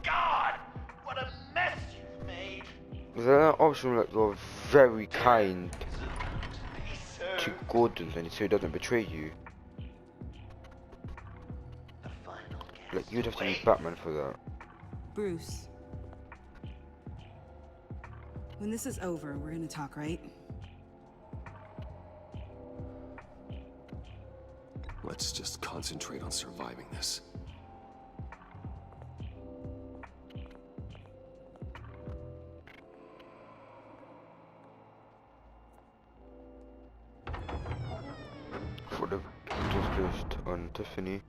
God, what a mess you've made. Is there an option like you're very kind to Gordon and so he doesn't betray you? Like you'd have to be Batman for that. Bruce. When this is over, we're gonna talk, right? Let's just concentrate on surviving this. For the just on Tiffany.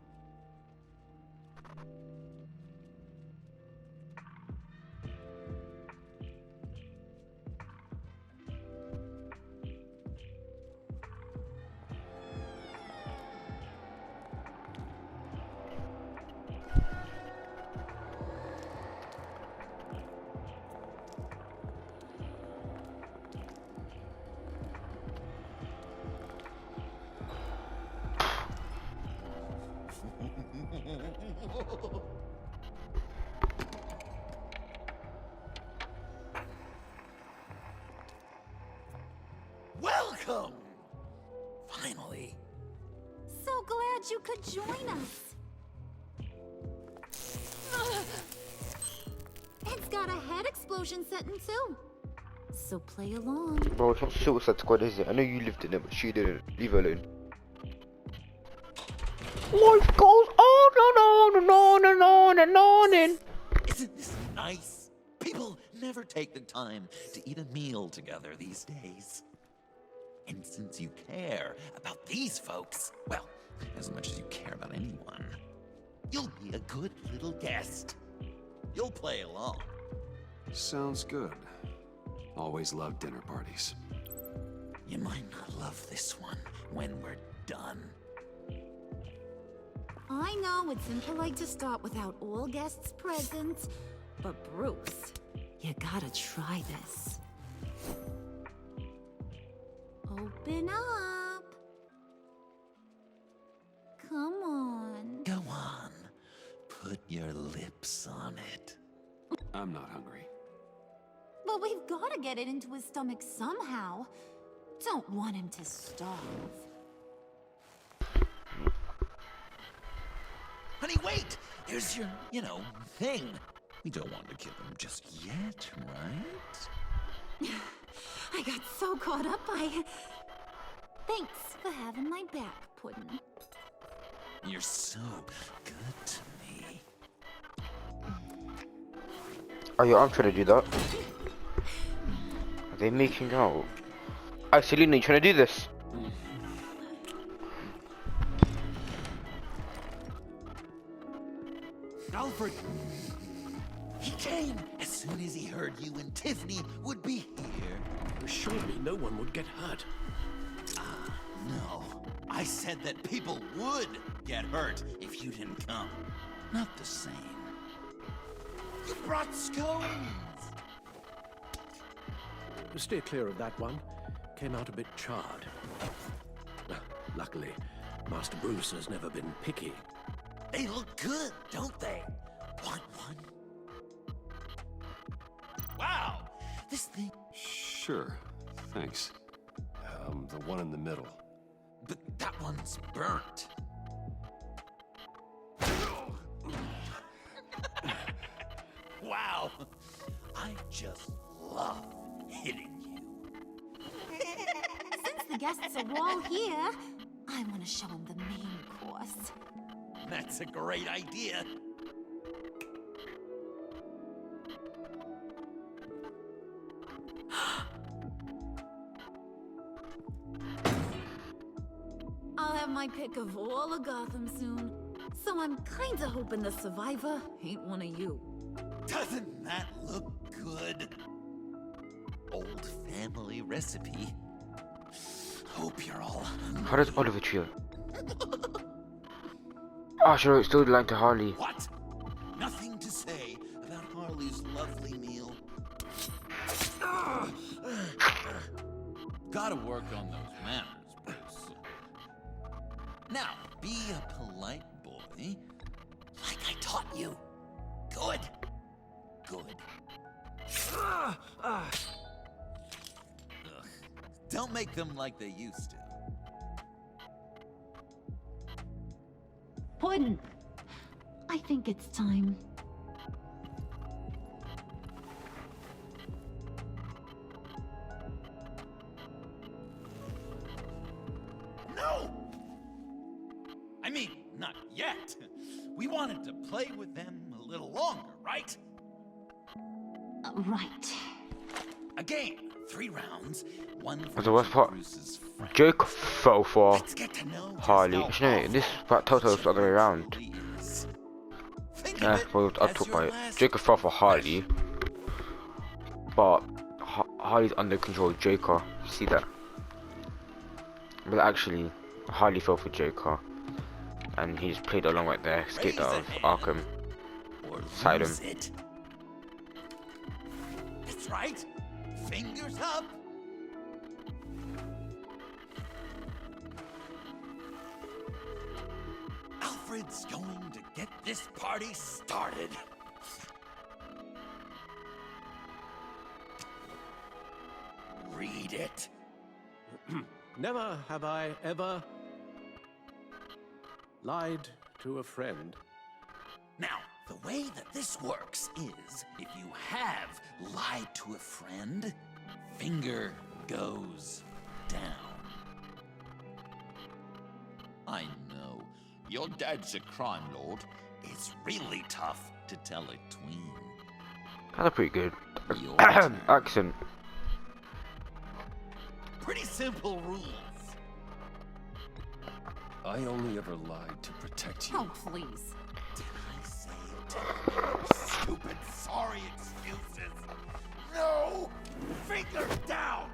Welcome! Finally. So glad you could join us. It's got a head explosion setting too. So play along. Bro, it's not Suicide Squad, is it? I know you lived in it, but she didn't. Leave her alone. Life goes on and on and on and on and on and... Isn't this nice? People never take the time to eat a meal together these days. And since you care about these folks, well, as much as you care about anyone, you'll be a good little guest. You'll play along. Sounds good. Always loved dinner parties. You might not love this one when we're done. I know it's impolite to start without all guests present, but Bruce, you gotta try this. Open up. Come on. Go on. Put your lips on it. I'm not hungry. But we've gotta get it into his stomach somehow. Don't want him to starve. Honey, wait! There's your, thing. We don't want to kill him just yet, right? I got so caught up by... Thanks for having my back, Puddin'. You're so good to me. Oh yeah, I'm trying to do that. Are they making out? Hey, Selena, you trying to do this? Alfred! He came as soon as he heard you and Tiffany would be here. Surely no one would get hurt. No. I said that people would get hurt if you didn't come. Not the same. You brought scones! Steer clear of that one. Came out a bit charred. Luckily, Master Bruce has never been picky. They look good, don't they? Want one? Wow! This thing... Sure. Thanks. The one in the middle. But that one's burnt. Wow! I just love hitting you. Since the guests are all here, I want to show them the main course. That's a great idea. I'll have my pick of all of Gotham soon, so I'm kinda hoping the survivor ain't one of you. Doesn't that look good? Old family recipe. Hope you're all hungry. How does Oliver treat her? Oh, sure, it's still like to Harley. What? Nothing to say about Harley's lovely meal. Gotta work on those manners, Bruce. Now, be a polite boy, like I taught you. Good. Good. Ugh. Don't make them like they used to. Puddin', I think it's time. No! yet. We wanted to play with them a little longer, right? Right. A game, 3 rounds, 1 for That's the worst part. Bruce's friend. Joker fell for Let's get to know just Harley. how No, this part Toto's the other way around. Think Yeah, of it well, I'll as talk your about it. last Joker fell for Harley, but Harley's under control of Joker. See that? But actually, Harley fell for Joker, and he just played along right there, escaped out of Arkham. Side him. It. That's right. Fingers up. Alfred's going to get this party started. Read it. Never have I ever lied to a friend. Now, the way that this works is, if you have lied to a friend, finger goes down. I know, your dad's a crime lord. It's really tough to tell a tween. That's pretty good. Your turn. Accent. Pretty simple rules. I only ever lied to protect you. Oh, please. Did I say it? Stupid sorry excuses. No! Finger down!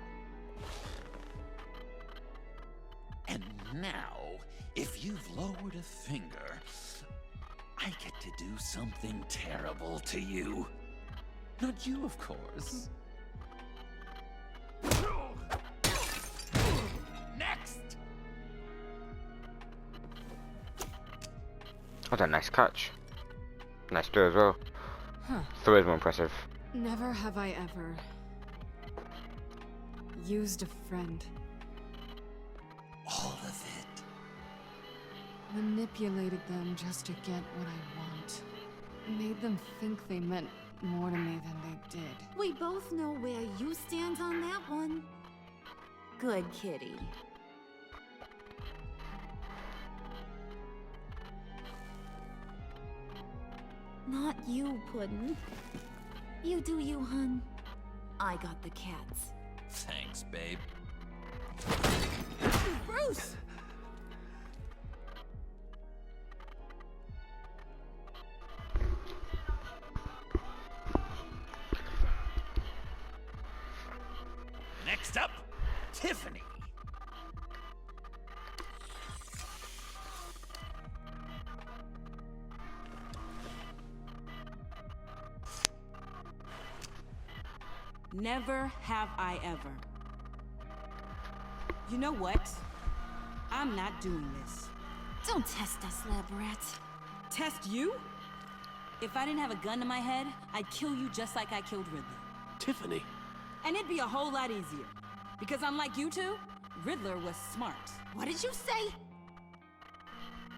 And now, if you've lowered a finger, I get to do something terrible to you. Not you, of course. Next! That's a nice catch. Nice throw as well. Huh. Throw is more impressive. Never have I ever used a friend. All of it. Manipulated them just to get what I want. Made them think they meant more to me than they did. We both know where you stand on that one. Good kitty. Not you, Puddin'. You do you, hun. I got the cats. Thanks, babe. Bruce! Next up, Tiffany. Never have I ever. You know what? I'm not doing this. Don't test us, lab rat. Test you? If I didn't have a gun to my head, I'd kill you just like I killed Riddler. Tiffany. And it'd be a whole lot easier. Because unlike you two, Riddler was smart. What did you say?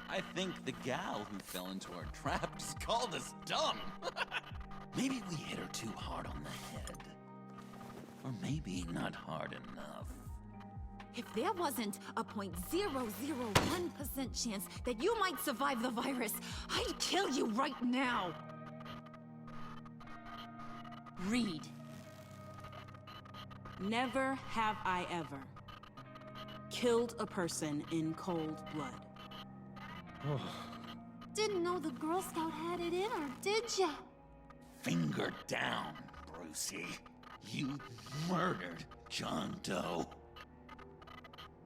I think the gal who fell into our trap just called us dumb. Maybe we hit her too hard on the head. Or maybe not hard enough. If there wasn't a 0.001% chance that you might survive the virus, I'd kill you right now. Read. Never have I ever killed a person in cold blood. Didn't know the Girl Scout had it in her, did ya? Finger down, Brucey. You murdered John Doe.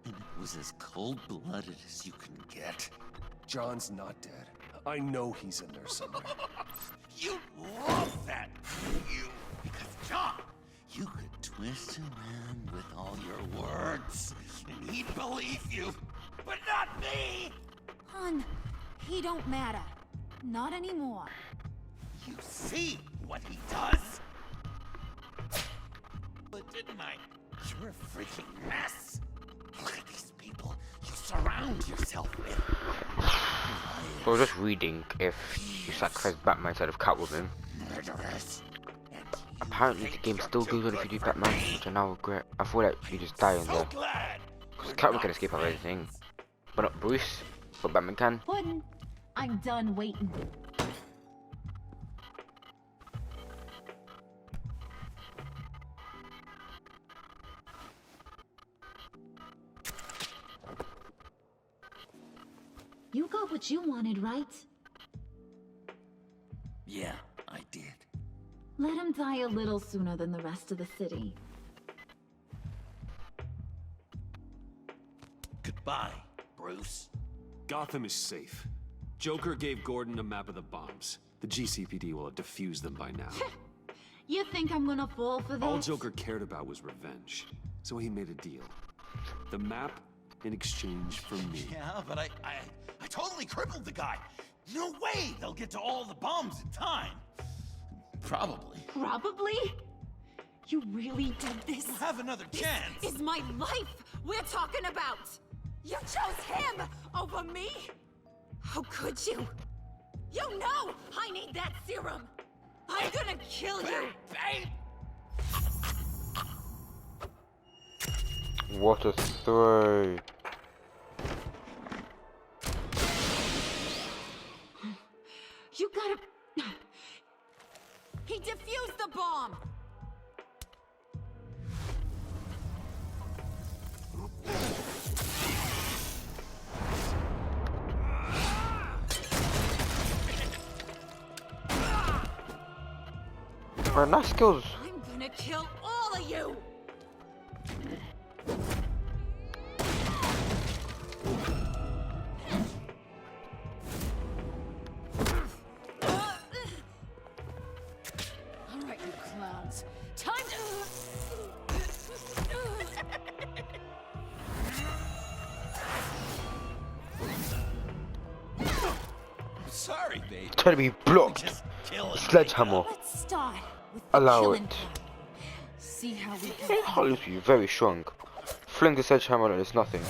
And it was as cold-blooded as you can get. John's not dead. I know he's in there somewhere. You love that, you. Because John, you could twist him around with all your words, and he'd believe you. But not me! Hun, he don't matter. Not anymore. You see what he does? But didn't I? You're a freaking mess. Look at these people you surround yourself with. So I was just reading if you sacrifice Batman instead of Catwoman. Murderers. Apparently the game still goes on if you do Batman, which I now regret. I thought that you just die in there. Because Catwoman can escape out of anything. But not Bruce. But Batman can. Puddin', I'm done waiting. You got what you wanted, right? Yeah, I did. Let him die a little sooner than the rest of the city. Goodbye, Bruce. Gotham is safe. Joker gave Gordon a map of the bombs. The GCPD will have defused them by now. You think I'm gonna fall for that? All Joker cared about was revenge, so he made a deal. The map in exchange for me. Yeah, but I totally crippled the guy. No way they'll get to all the bombs in time. Probably. Probably? You really did this? We'll have another chance. This is my life we're talking about! You chose him over me? How could you? You know I need that serum! I'm gonna kill you! Babe! What a throw. You gotta... He defused the bomb! Man, nice skills. I'm gonna kill all of you! Alright, you clowns. Time to... Sorry, babe. Trying to be blocked. Just kill it. Sledgehammer. Let's start with the Allow killing it. part. See how we can... Harley's very strong. Fling the sledgehammer and it's nothing.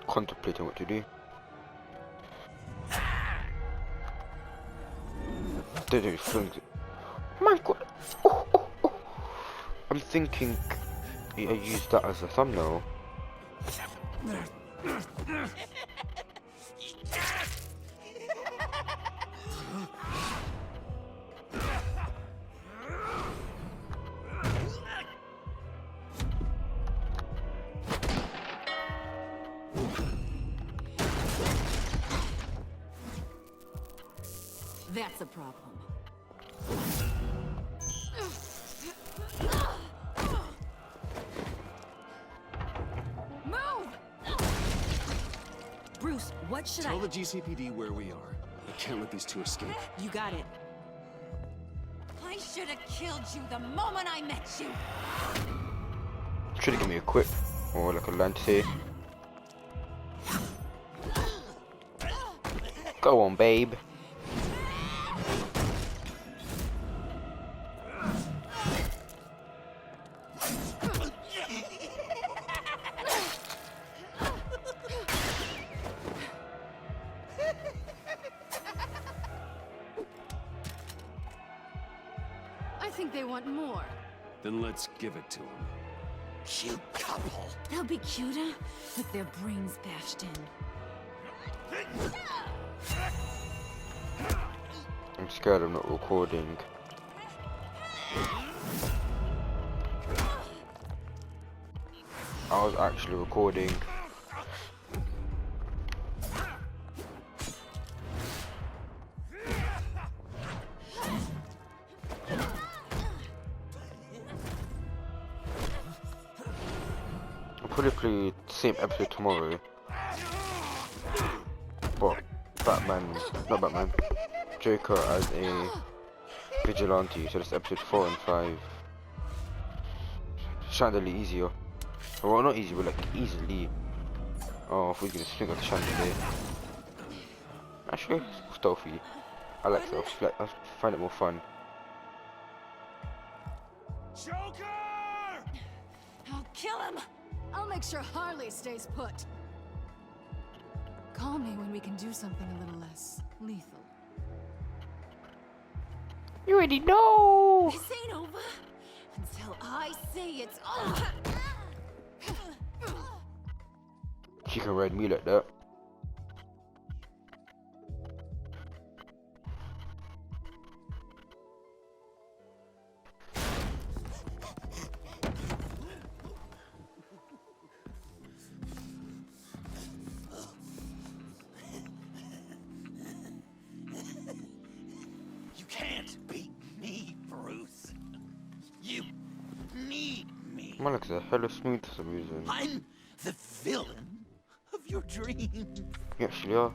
Contemplating what to do. They don't fling it. My God. Oh, oh, oh. I'm thinking I use that as a thumbnail. That's a problem. Move! Bruce, what should Tell the GCPD where we are. I can't let these two escape. You got it. I should have killed you the moment I met you! Should have given me a quip or like a lance. Go on, babe. I think they want more. Then let's give it to them. Cute couple. They'll be cuter with their brains bashed in. I'm scared I'm not recording. I was actually recording. I'll probably play the same episode tomorrow. But Joker as a vigilante, so that's episode 4 and 5. Chandelier easier. Well, not easy, but like easily. Oh, if we're gonna swing at the chandelier. Actually, stealthy. I like stealth. Like, I find it more fun. I'll kill him! I'll make sure Harley stays put. Call me when we can do something a little less lethal. You already know. This ain't over until I say it's over. She can ride me like that. You can't beat me, Bruce. You need me. Man looks a hella smooth for some reason. I'm the villain of your dreams. You actually are.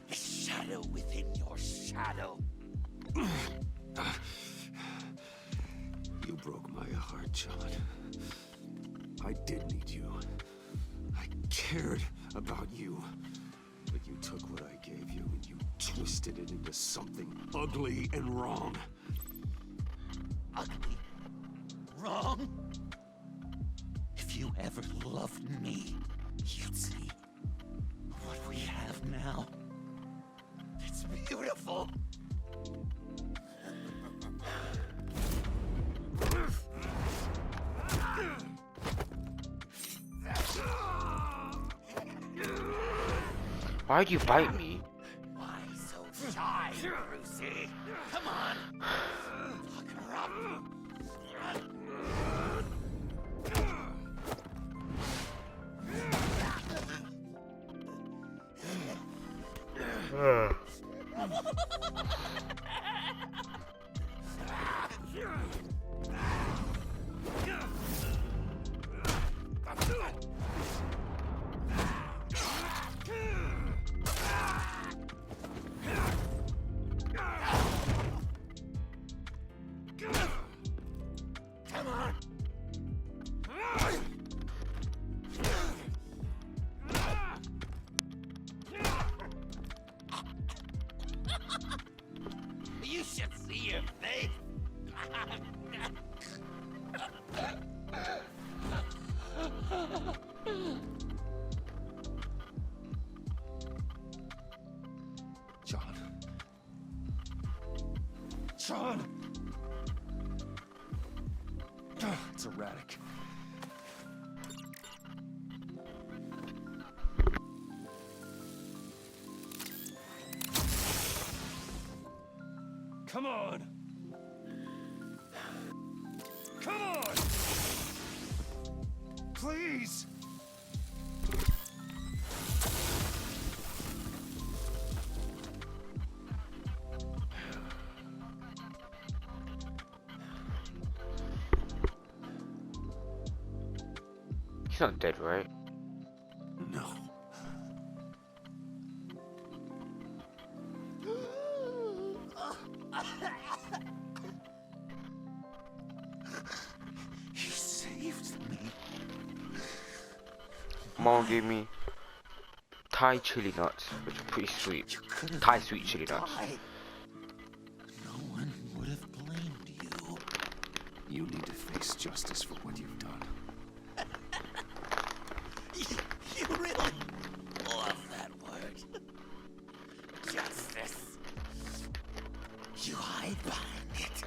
A shadow within your shadow. You broke my heart, John. I did need you. I cared about you. But you took what I gave you and you twisted it into something ugly and wrong. Ugly? Wrong? If you ever loved me, you'd see what we have now. It's beautiful. Why'd you bite me? Why so shy, Brucey? Come on. Fuck her up. Come on. You should see your face. John. John! It's erratic. Come on! Come on! Please! He's not dead, right? No. You saved me. Mom gave me Thai chili nuts, which are pretty sweet. Thai sweet chili nuts. No one would have blamed you. You need to face justice for what you've done. You really love that word. Justice. You hide behind it.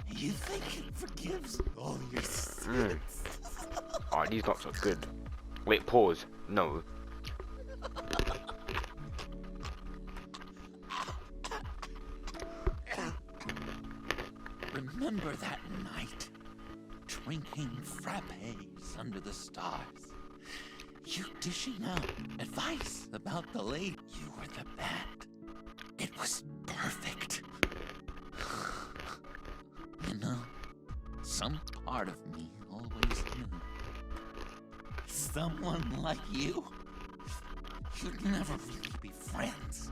You think it forgives all your sins. Oh, these nuts are good. Wait, pause. No. Remember that night? Drinking frappes under the stars. You dishing out advice about the lady. You were the bat. It was perfect. You know, some part of me always knew. Someone like you, you'd never really be friends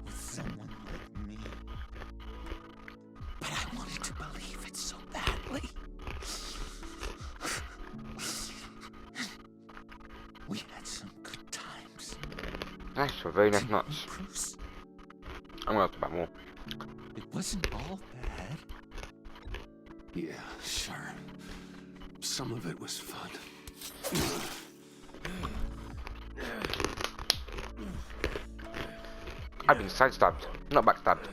with someone like me. But I wanted to believe it so badly. We had some good times. Nice, very nice nuts. Bruce, I'm gonna have to buy more. it wasn't all bad. Yeah, sure. Some of it was fun. I've been sidestabbed, not backstabbed.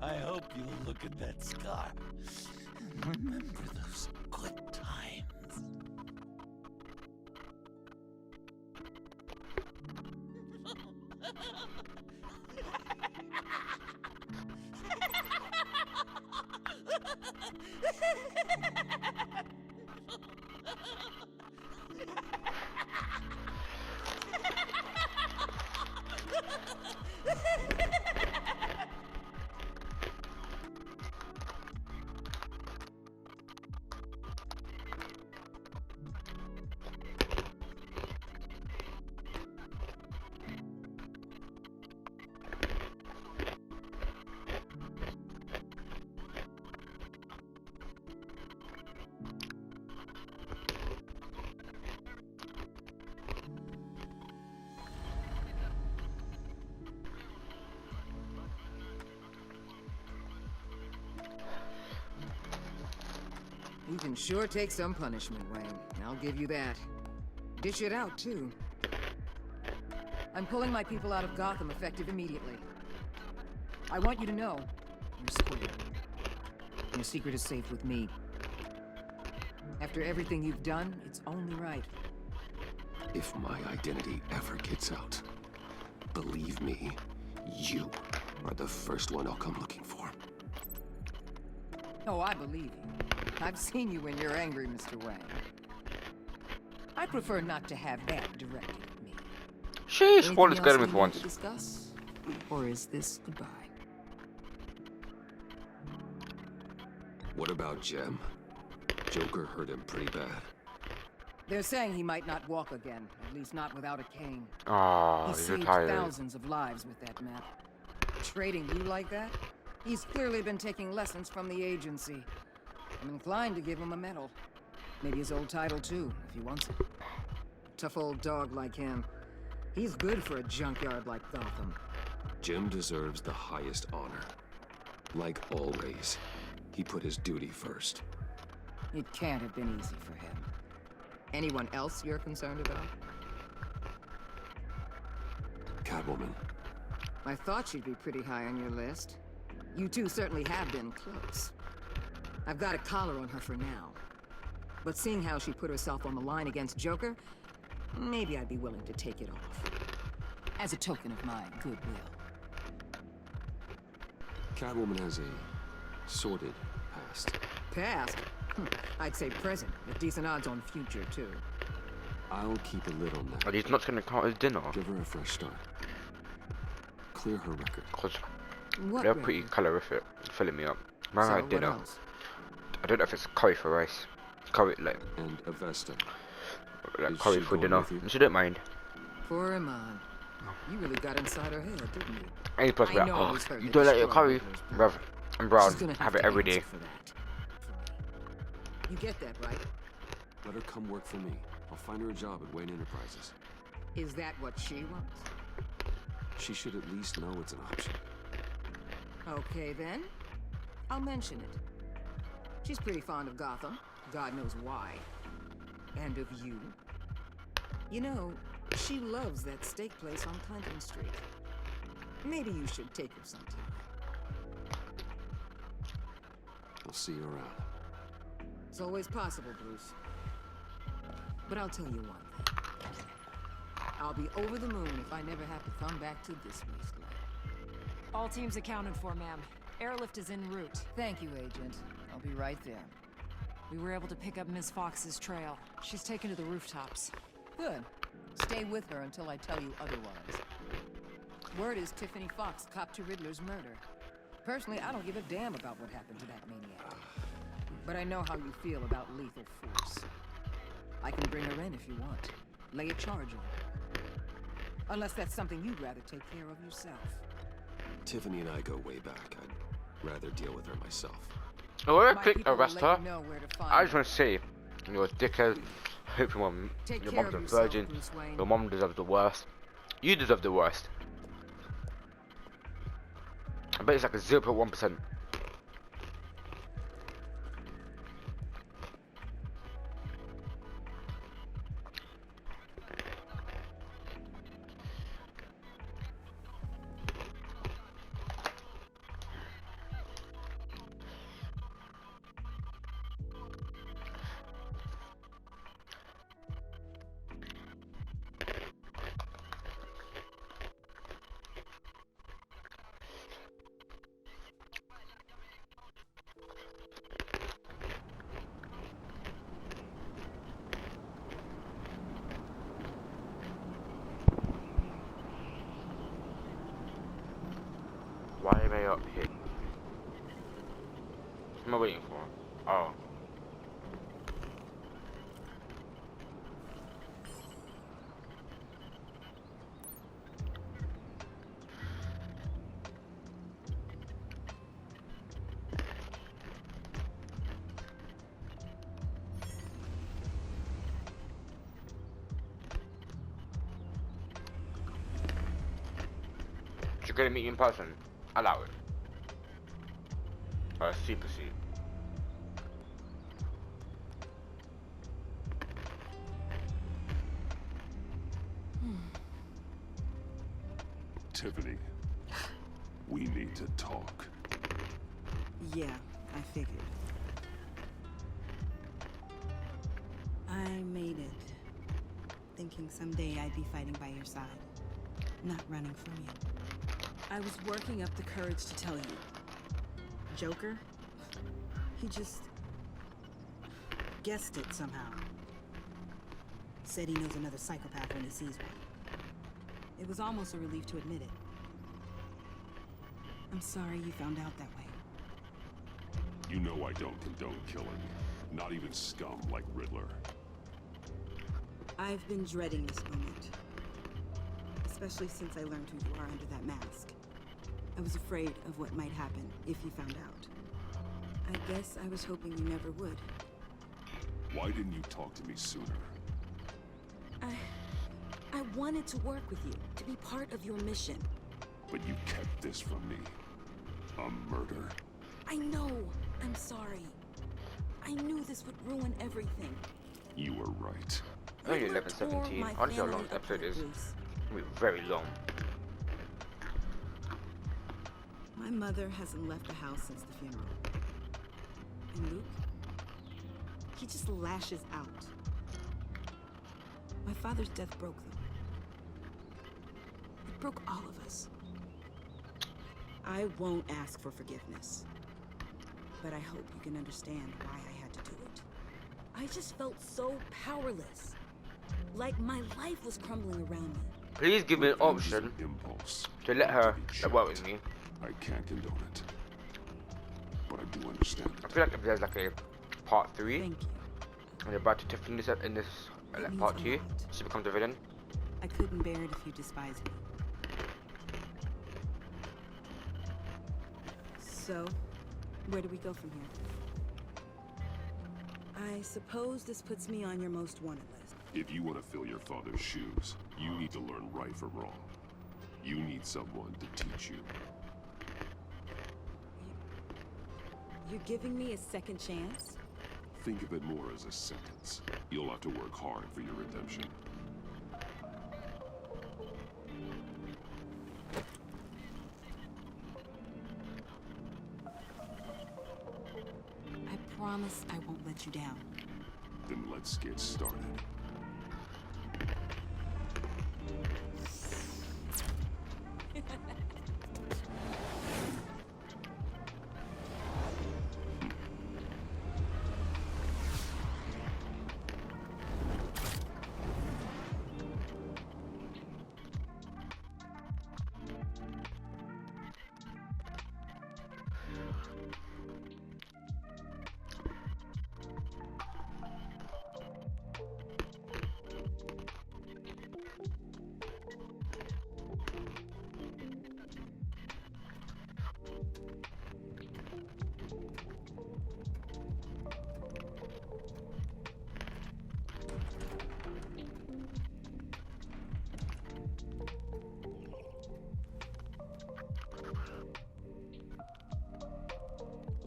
I hope you look at that scar and remember those good times. You can sure take some punishment, Wayne. I'll give you that. Dish it out, too. I'm pulling my people out of Gotham effective immediately. I want you to know you're square. Your secret is safe with me. After everything you've done, it's only right. If my identity ever gets out, believe me, you are the first one I'll come looking for. Oh, I believe you. I've seen you when you're angry, Mr. Wayne. I prefer not to have that directed at me. Sheesh, one is Anything better else with we once. need to discuss? Or is this goodbye? What about Jem? Joker hurt him pretty bad. They're saying he might not walk again, at least not without a cane. Ah, He he's saved retired. thousands of lives with that map. Trading you like that? He's clearly been taking lessons from the agency. I'm inclined to give him a medal. Maybe his old title too, if he wants it. Tough old dog like him. He's good for a junkyard like Gotham. Jem deserves the highest honor. Like always, he put his duty first. It can't have been easy for him. Anyone else you're concerned about? Catwoman. I thought she'd be pretty high on your list. You two certainly have been close. I've got a collar on her for now. But seeing how she put herself on the line against Joker, maybe I'd be willing to take it off. As a token of my goodwill. Catwoman has a sordid past. Past? I'd say present, with decent odds on future, too. I'll keep a lid on that. But he's not gonna count his dinner. Give her a fresh start. Clear her record. Cause What they're record? pretty colorific, filling me up. Man, So, I had what dinner. else? I don't know if it's curry for rice. Curry, like And Avesta. curry she for going dinner. with you? She don't mind. Poor Iman. You really got inside her head, didn't you? Any plus I like, know it oh, was her you that don't like your destroyed curry? Riddler's Bruv, I'm brown. She's gonna Have have it to every answer day. for that. You get that, right? Let her come work for me. I'll find her a job at Wayne Enterprises. Is that what she wants? She should at least know it's an option. Okay, then. I'll mention it. She's pretty fond of Gotham. God knows why. And of you. You know, she loves that steak place on Clinton Street. Maybe you should take her sometime. I'll see you around. It's always possible, Bruce. But I'll tell you one thing. I'll be over the moon if I never have to come back to this wasteland. All teams accounted for, ma'am. Airlift is en route. Thank you, Agent. I'll be right there. We were able to pick up Ms. Fox's trail. She's taken to the rooftops. Good. Stay with her until I tell you otherwise. Word is Tiffany Fox copped to Riddler's murder. Personally, I don't give a damn about what happened to that maniac. But I know how you feel about lethal force. I can bring her in if you want. Lay a charge on her. Unless that's something you'd rather take care of yourself. Tiffany and I go way back. I'd rather deal with her myself. Oh, when I My click people will arrest let her, you know where to find I just her. want to say, you're a dickhead. Hope Take your care mom's of a yourself, virgin. Bruce Wayne. Your mom deserves the worst. You deserve the worst. I bet it's like a 0.1%. Why am I up here? What am I waiting for? Oh. You're gonna meet you in person. Allow it. Super seat. Tiffany, we need to talk. Yeah, I figured. I made it. Thinking someday I'd be fighting by your side, not running from you. I was working up the courage to tell you. Joker? He just guessed it somehow. Said he knows another psychopath when he sees one. It was almost a relief to admit it. I'm sorry you found out that way. You know I don't condone killing. Not even scum like Riddler. I've been dreading this moment. Especially since I learned who you are under that mask. I was afraid of what might happen if you found out. I guess I was hoping you never would. Why didn't you talk to me sooner? I wanted to work with you, to be part of your mission. But you kept this from me. A murder. I know. I'm sorry. I knew this would ruin everything. You were right. Only 11:17. I wonder how long this episode is. It'll be very long. My mother hasn't left the house since the funeral. And Luke? He just lashes out. My father's death broke them. It broke all of us. I won't ask for forgiveness. But I hope you can understand why I had to do it. I just felt so powerless. Like my life was crumbling around me. Please give me an option to let her work with me. I can't condone it. But I do understand it. I feel like if there's like a part 3, and they're about to Tiffany in this like part 2, she becomes a villain. I couldn't bear it if you despised me. So, where do we go from here? I suppose this puts me on your most wanted list. If you want to fill your father's shoes, you need to learn right from wrong. You need someone to teach you. You're giving me a second chance? Think of it more as a sentence. You'll have to work hard for your redemption. I promise I won't let you down. Then let's get started.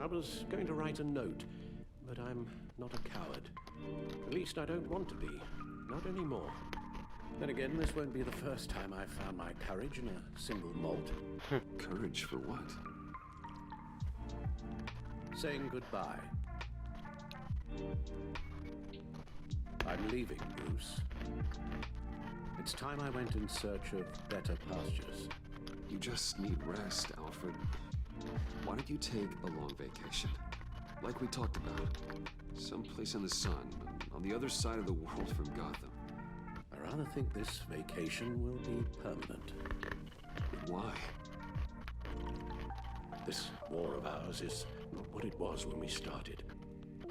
I was going to write a note, but I'm not a coward. At least I don't want to be. Not anymore. Then again, this won't be the first time I've found my courage in a single malt. Courage for what? Saying goodbye. I'm leaving, Bruce. It's time I went in search of better pastures. You just need rest, Alfred. Why don't you take a long vacation? Like we talked about. Someplace in the sun, on the other side of the world from Gotham. I rather think this vacation will be permanent. Why? This war of ours is not what it was when we started.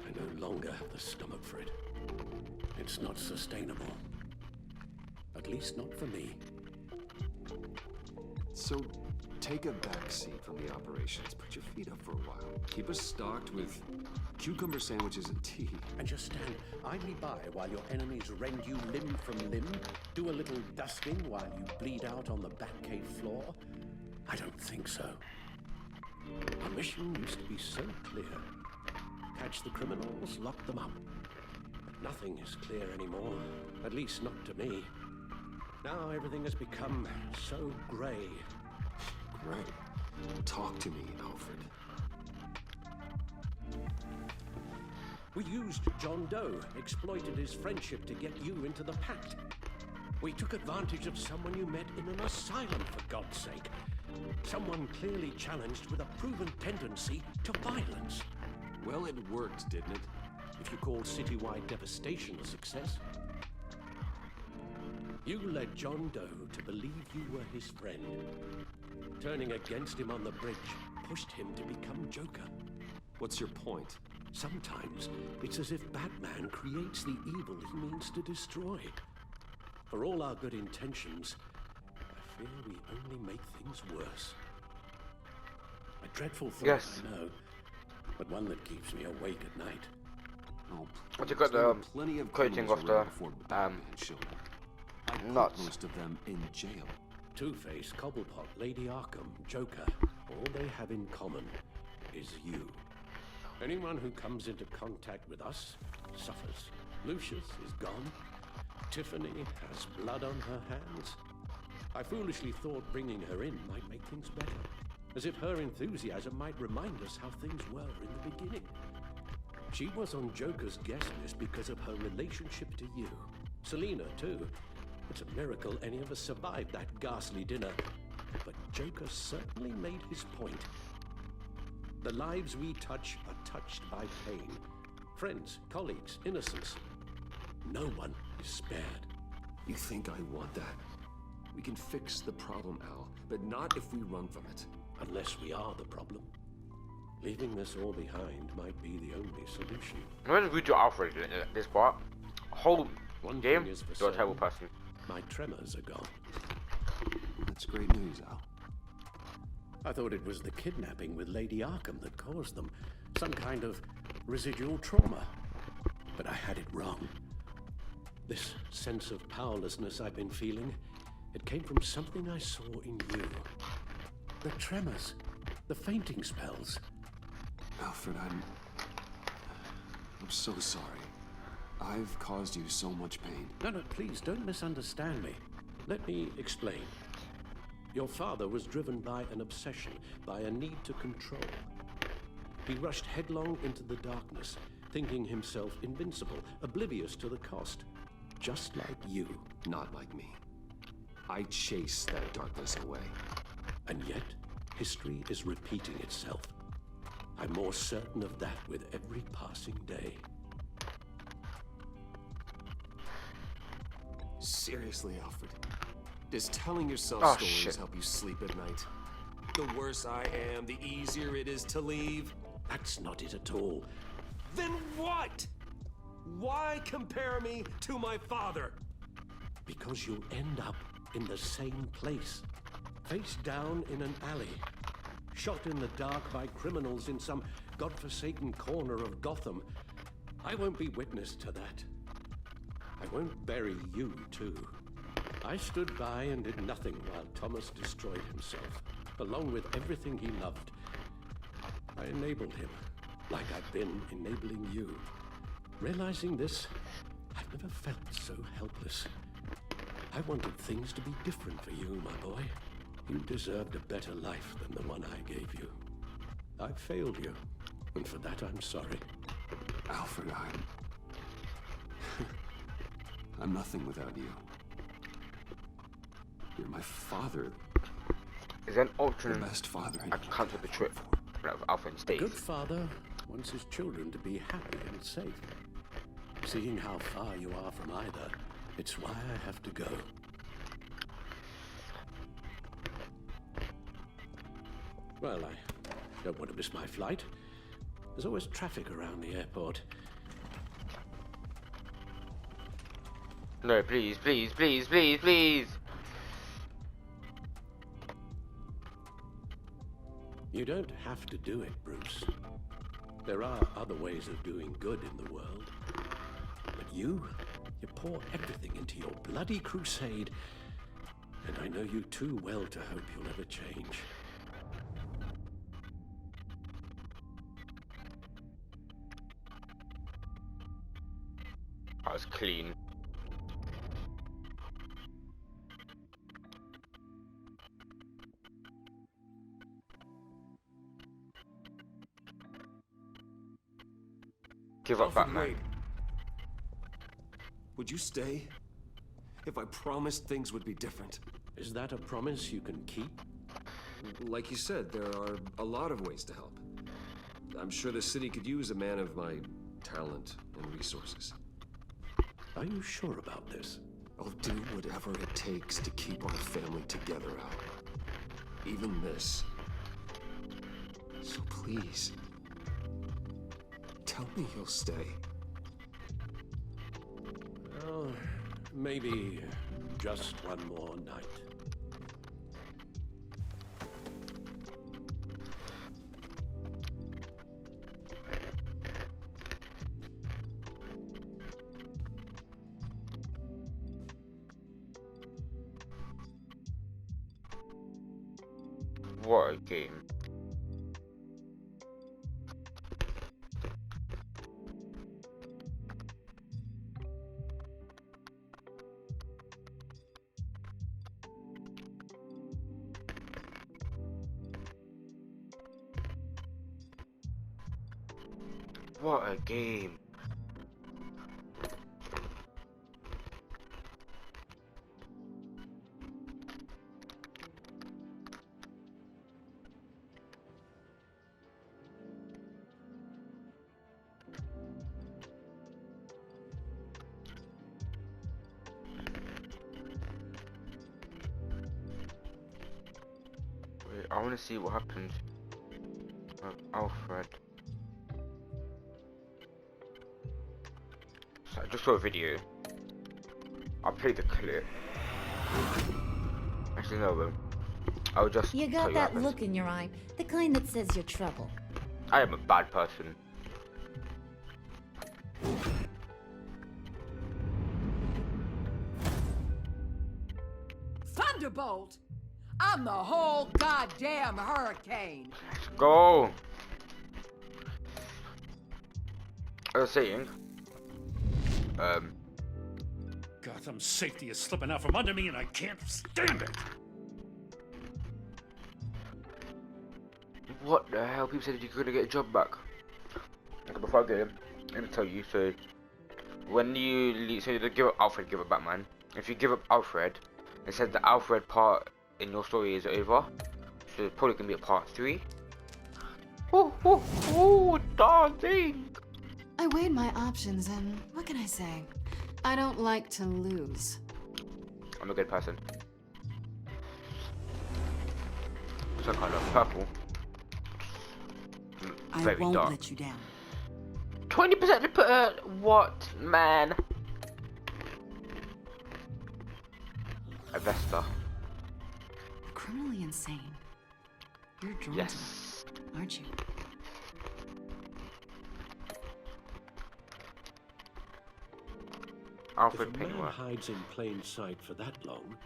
I no longer have the stomach for it. It's not sustainable. At least not for me. So, take a back seat from the operations. Put your feet up for a while. Keep us stocked with cucumber sandwiches and tea. And just stand idly by while your enemies rend you limb from limb? Do a little dusting while you bleed out on the Batcave floor? I don't think so. Our mission used to be so clear. Catch the criminals, lock them up. But nothing is clear anymore. At least not to me. Now everything has become so grey. Grey? Talk to me, Alfred. We used John Doe, exploited his friendship to get you into the pact. We took advantage of someone you met in an asylum, for God's sake. Someone clearly challenged with a proven tendency to violence. Well, it worked, didn't it? If you call citywide devastation a success. You led John Doe to believe you were his friend. Turning against him on the bridge pushed him to become Joker. What's your point? Sometimes it's as if Batman creates the evil he means to destroy. For all our good intentions, I fear we only make things worse. A dreadful thought, yes. I know, but one that keeps me awake at night. Oh, I took the plenty of quoting off the nuts. Most of them in jail. Two-Face, Cobblepot, Lady Arkham, Joker, all they have in common is you. Anyone who comes into contact with us suffers. Lucius is gone. Tiffany has blood on her hands. I foolishly thought bringing her in might make things better. As if her enthusiasm might remind us how things were in the beginning. She was on Joker's guest list because of her relationship to you. Selina, too. It's a miracle any of us survived that ghastly dinner. But Joker certainly made his point. The lives we touch are touched by pain. Friends, colleagues, innocents. No one is spared. You think I want that? We can fix the problem, Al, but not if we run from it. Unless we are the problem. Leaving this all behind might be the only solution. I'm going to read to Alfred in this part. Whole One game, thing is for you're a terrible certain, person. my tremors are gone. That's great news, Al. I thought it was the kidnapping with Lady Arkham that caused them. Some kind of residual trauma. But I had it wrong. This sense of powerlessness I've been feeling, it came from something I saw in you. The tremors, the fainting spells. Alfred, I'm so sorry. I've caused you so much pain. No, please, don't misunderstand me. Let me explain. Your father was driven by an obsession, by a need to control. He rushed headlong into the darkness, thinking himself invincible, oblivious to the cost. Just like you. Not like me. I chase that darkness away. And yet, history is repeating itself. I'm more certain of that with every passing day. Seriously, Alfred. Does telling yourself stories help you sleep at night? The worse I am, the easier it is to leave. That's not it at all. Then what? Why compare me to my father? Because you'll end up in the same place. Face down in an alley. Shot in the dark by criminals in some godforsaken corner of Gotham. I won't be witness to that. I won't bury you, too. I stood by and did nothing while Thomas destroyed himself, along with everything he loved. I enabled him, like I've been enabling you. Realizing this, I've never felt so helpless. I wanted things to be different for you, my boy. You deserved a better life than the one I gave you. I failed you, and for that I'm sorry. Alfred, I'm nothing without you. You're my father. Is there an option The best father I can cancel the trip? Alfred A stays. good father wants his children to be happy and safe. Seeing how far you are from either, it's why I have to go. Well, I don't want to miss my flight. There's always traffic around the airport. No, please, please, please, please, please. You don't have to do it, Bruce. There are other ways of doing good in the world. But you pour everything into your bloody crusade, and I know you too well to hope you'll ever change. That was clean. Give up, Alfred, Batman. wait. Would you stay? If I promised things would be different. Is that a promise you can keep? Like you said, there are a lot of ways to help. I'm sure the city could use a man of my talent and resources. Are you sure about this? I'll do whatever it takes to keep our family together, Al. Even this. So please, tell me you'll stay. Well, maybe just one more night. What a game. What a game. Wait, I want to see what happened with Alfred. So I just saw a video. I'll play the clip. Actually, no, but I'll just You tell got what that happened. look in your eye, the kind that says you're trouble. I am a bad person. Thunderbolt! I'm the whole goddamn hurricane! Go! I was saying, Gotham's safety is slipping out from under me and I can't stand it! what the hell? People said you're gonna get a job back. Okay, before I go, let me tell you, so when you give up Alfred, give up Batman. If you give up Alfred, it says the Alfred part in your story is over. So it's probably gonna be a part 3. Oh, darling! I weighed my options, and what can I say? I don't like to lose. I'm a good person. Some kind of purple. Very I won't dark. let you down. 20% to put what, man? A Vesta. You're criminally insane. You're drawn Yes. to it, aren't you? Alfred If a man Pennyworth. hides in plain sight for that long,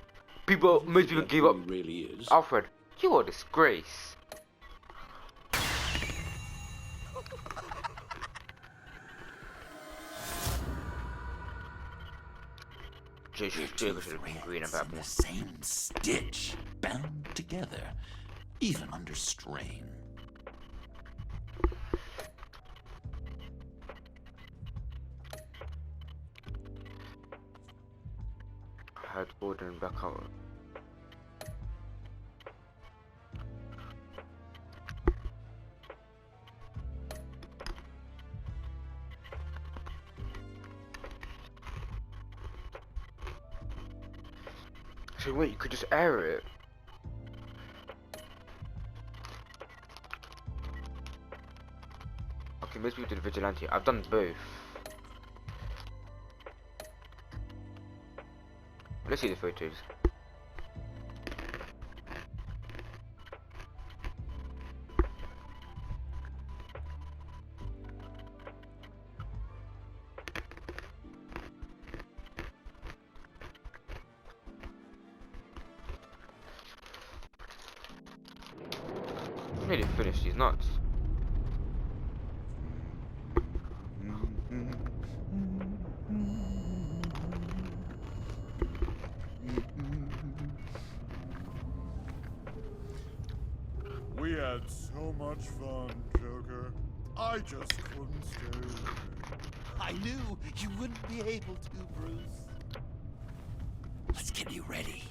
Most people give up. who he really is. Alfred, you are a disgrace. Joker should have been green and purple. The same stitch, bound together, even under strain. I had Gordon back out. So wait, you could just air it. Okay, most people did vigilante. I've done both. Let's see the photos. I need to finish these nuts. We had so much fun, Joker. I just couldn't stay away. I knew you wouldn't be able to, Bruce. Let's get you ready.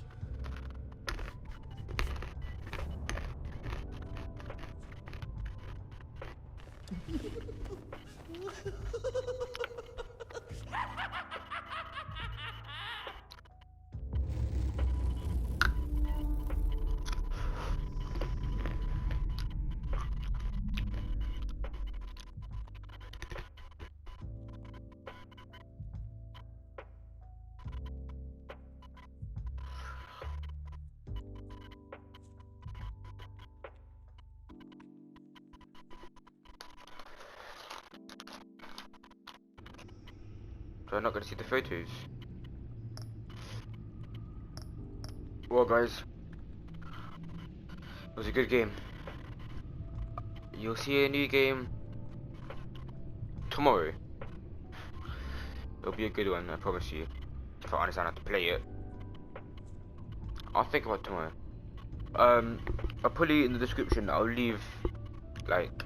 So I'm not going to see the photos. Well guys, it was a good game. You'll see a new game tomorrow. It'll be a good one, I promise you. If I understand how to play it. I'll think about tomorrow. I'll put it in the description. I'll leave like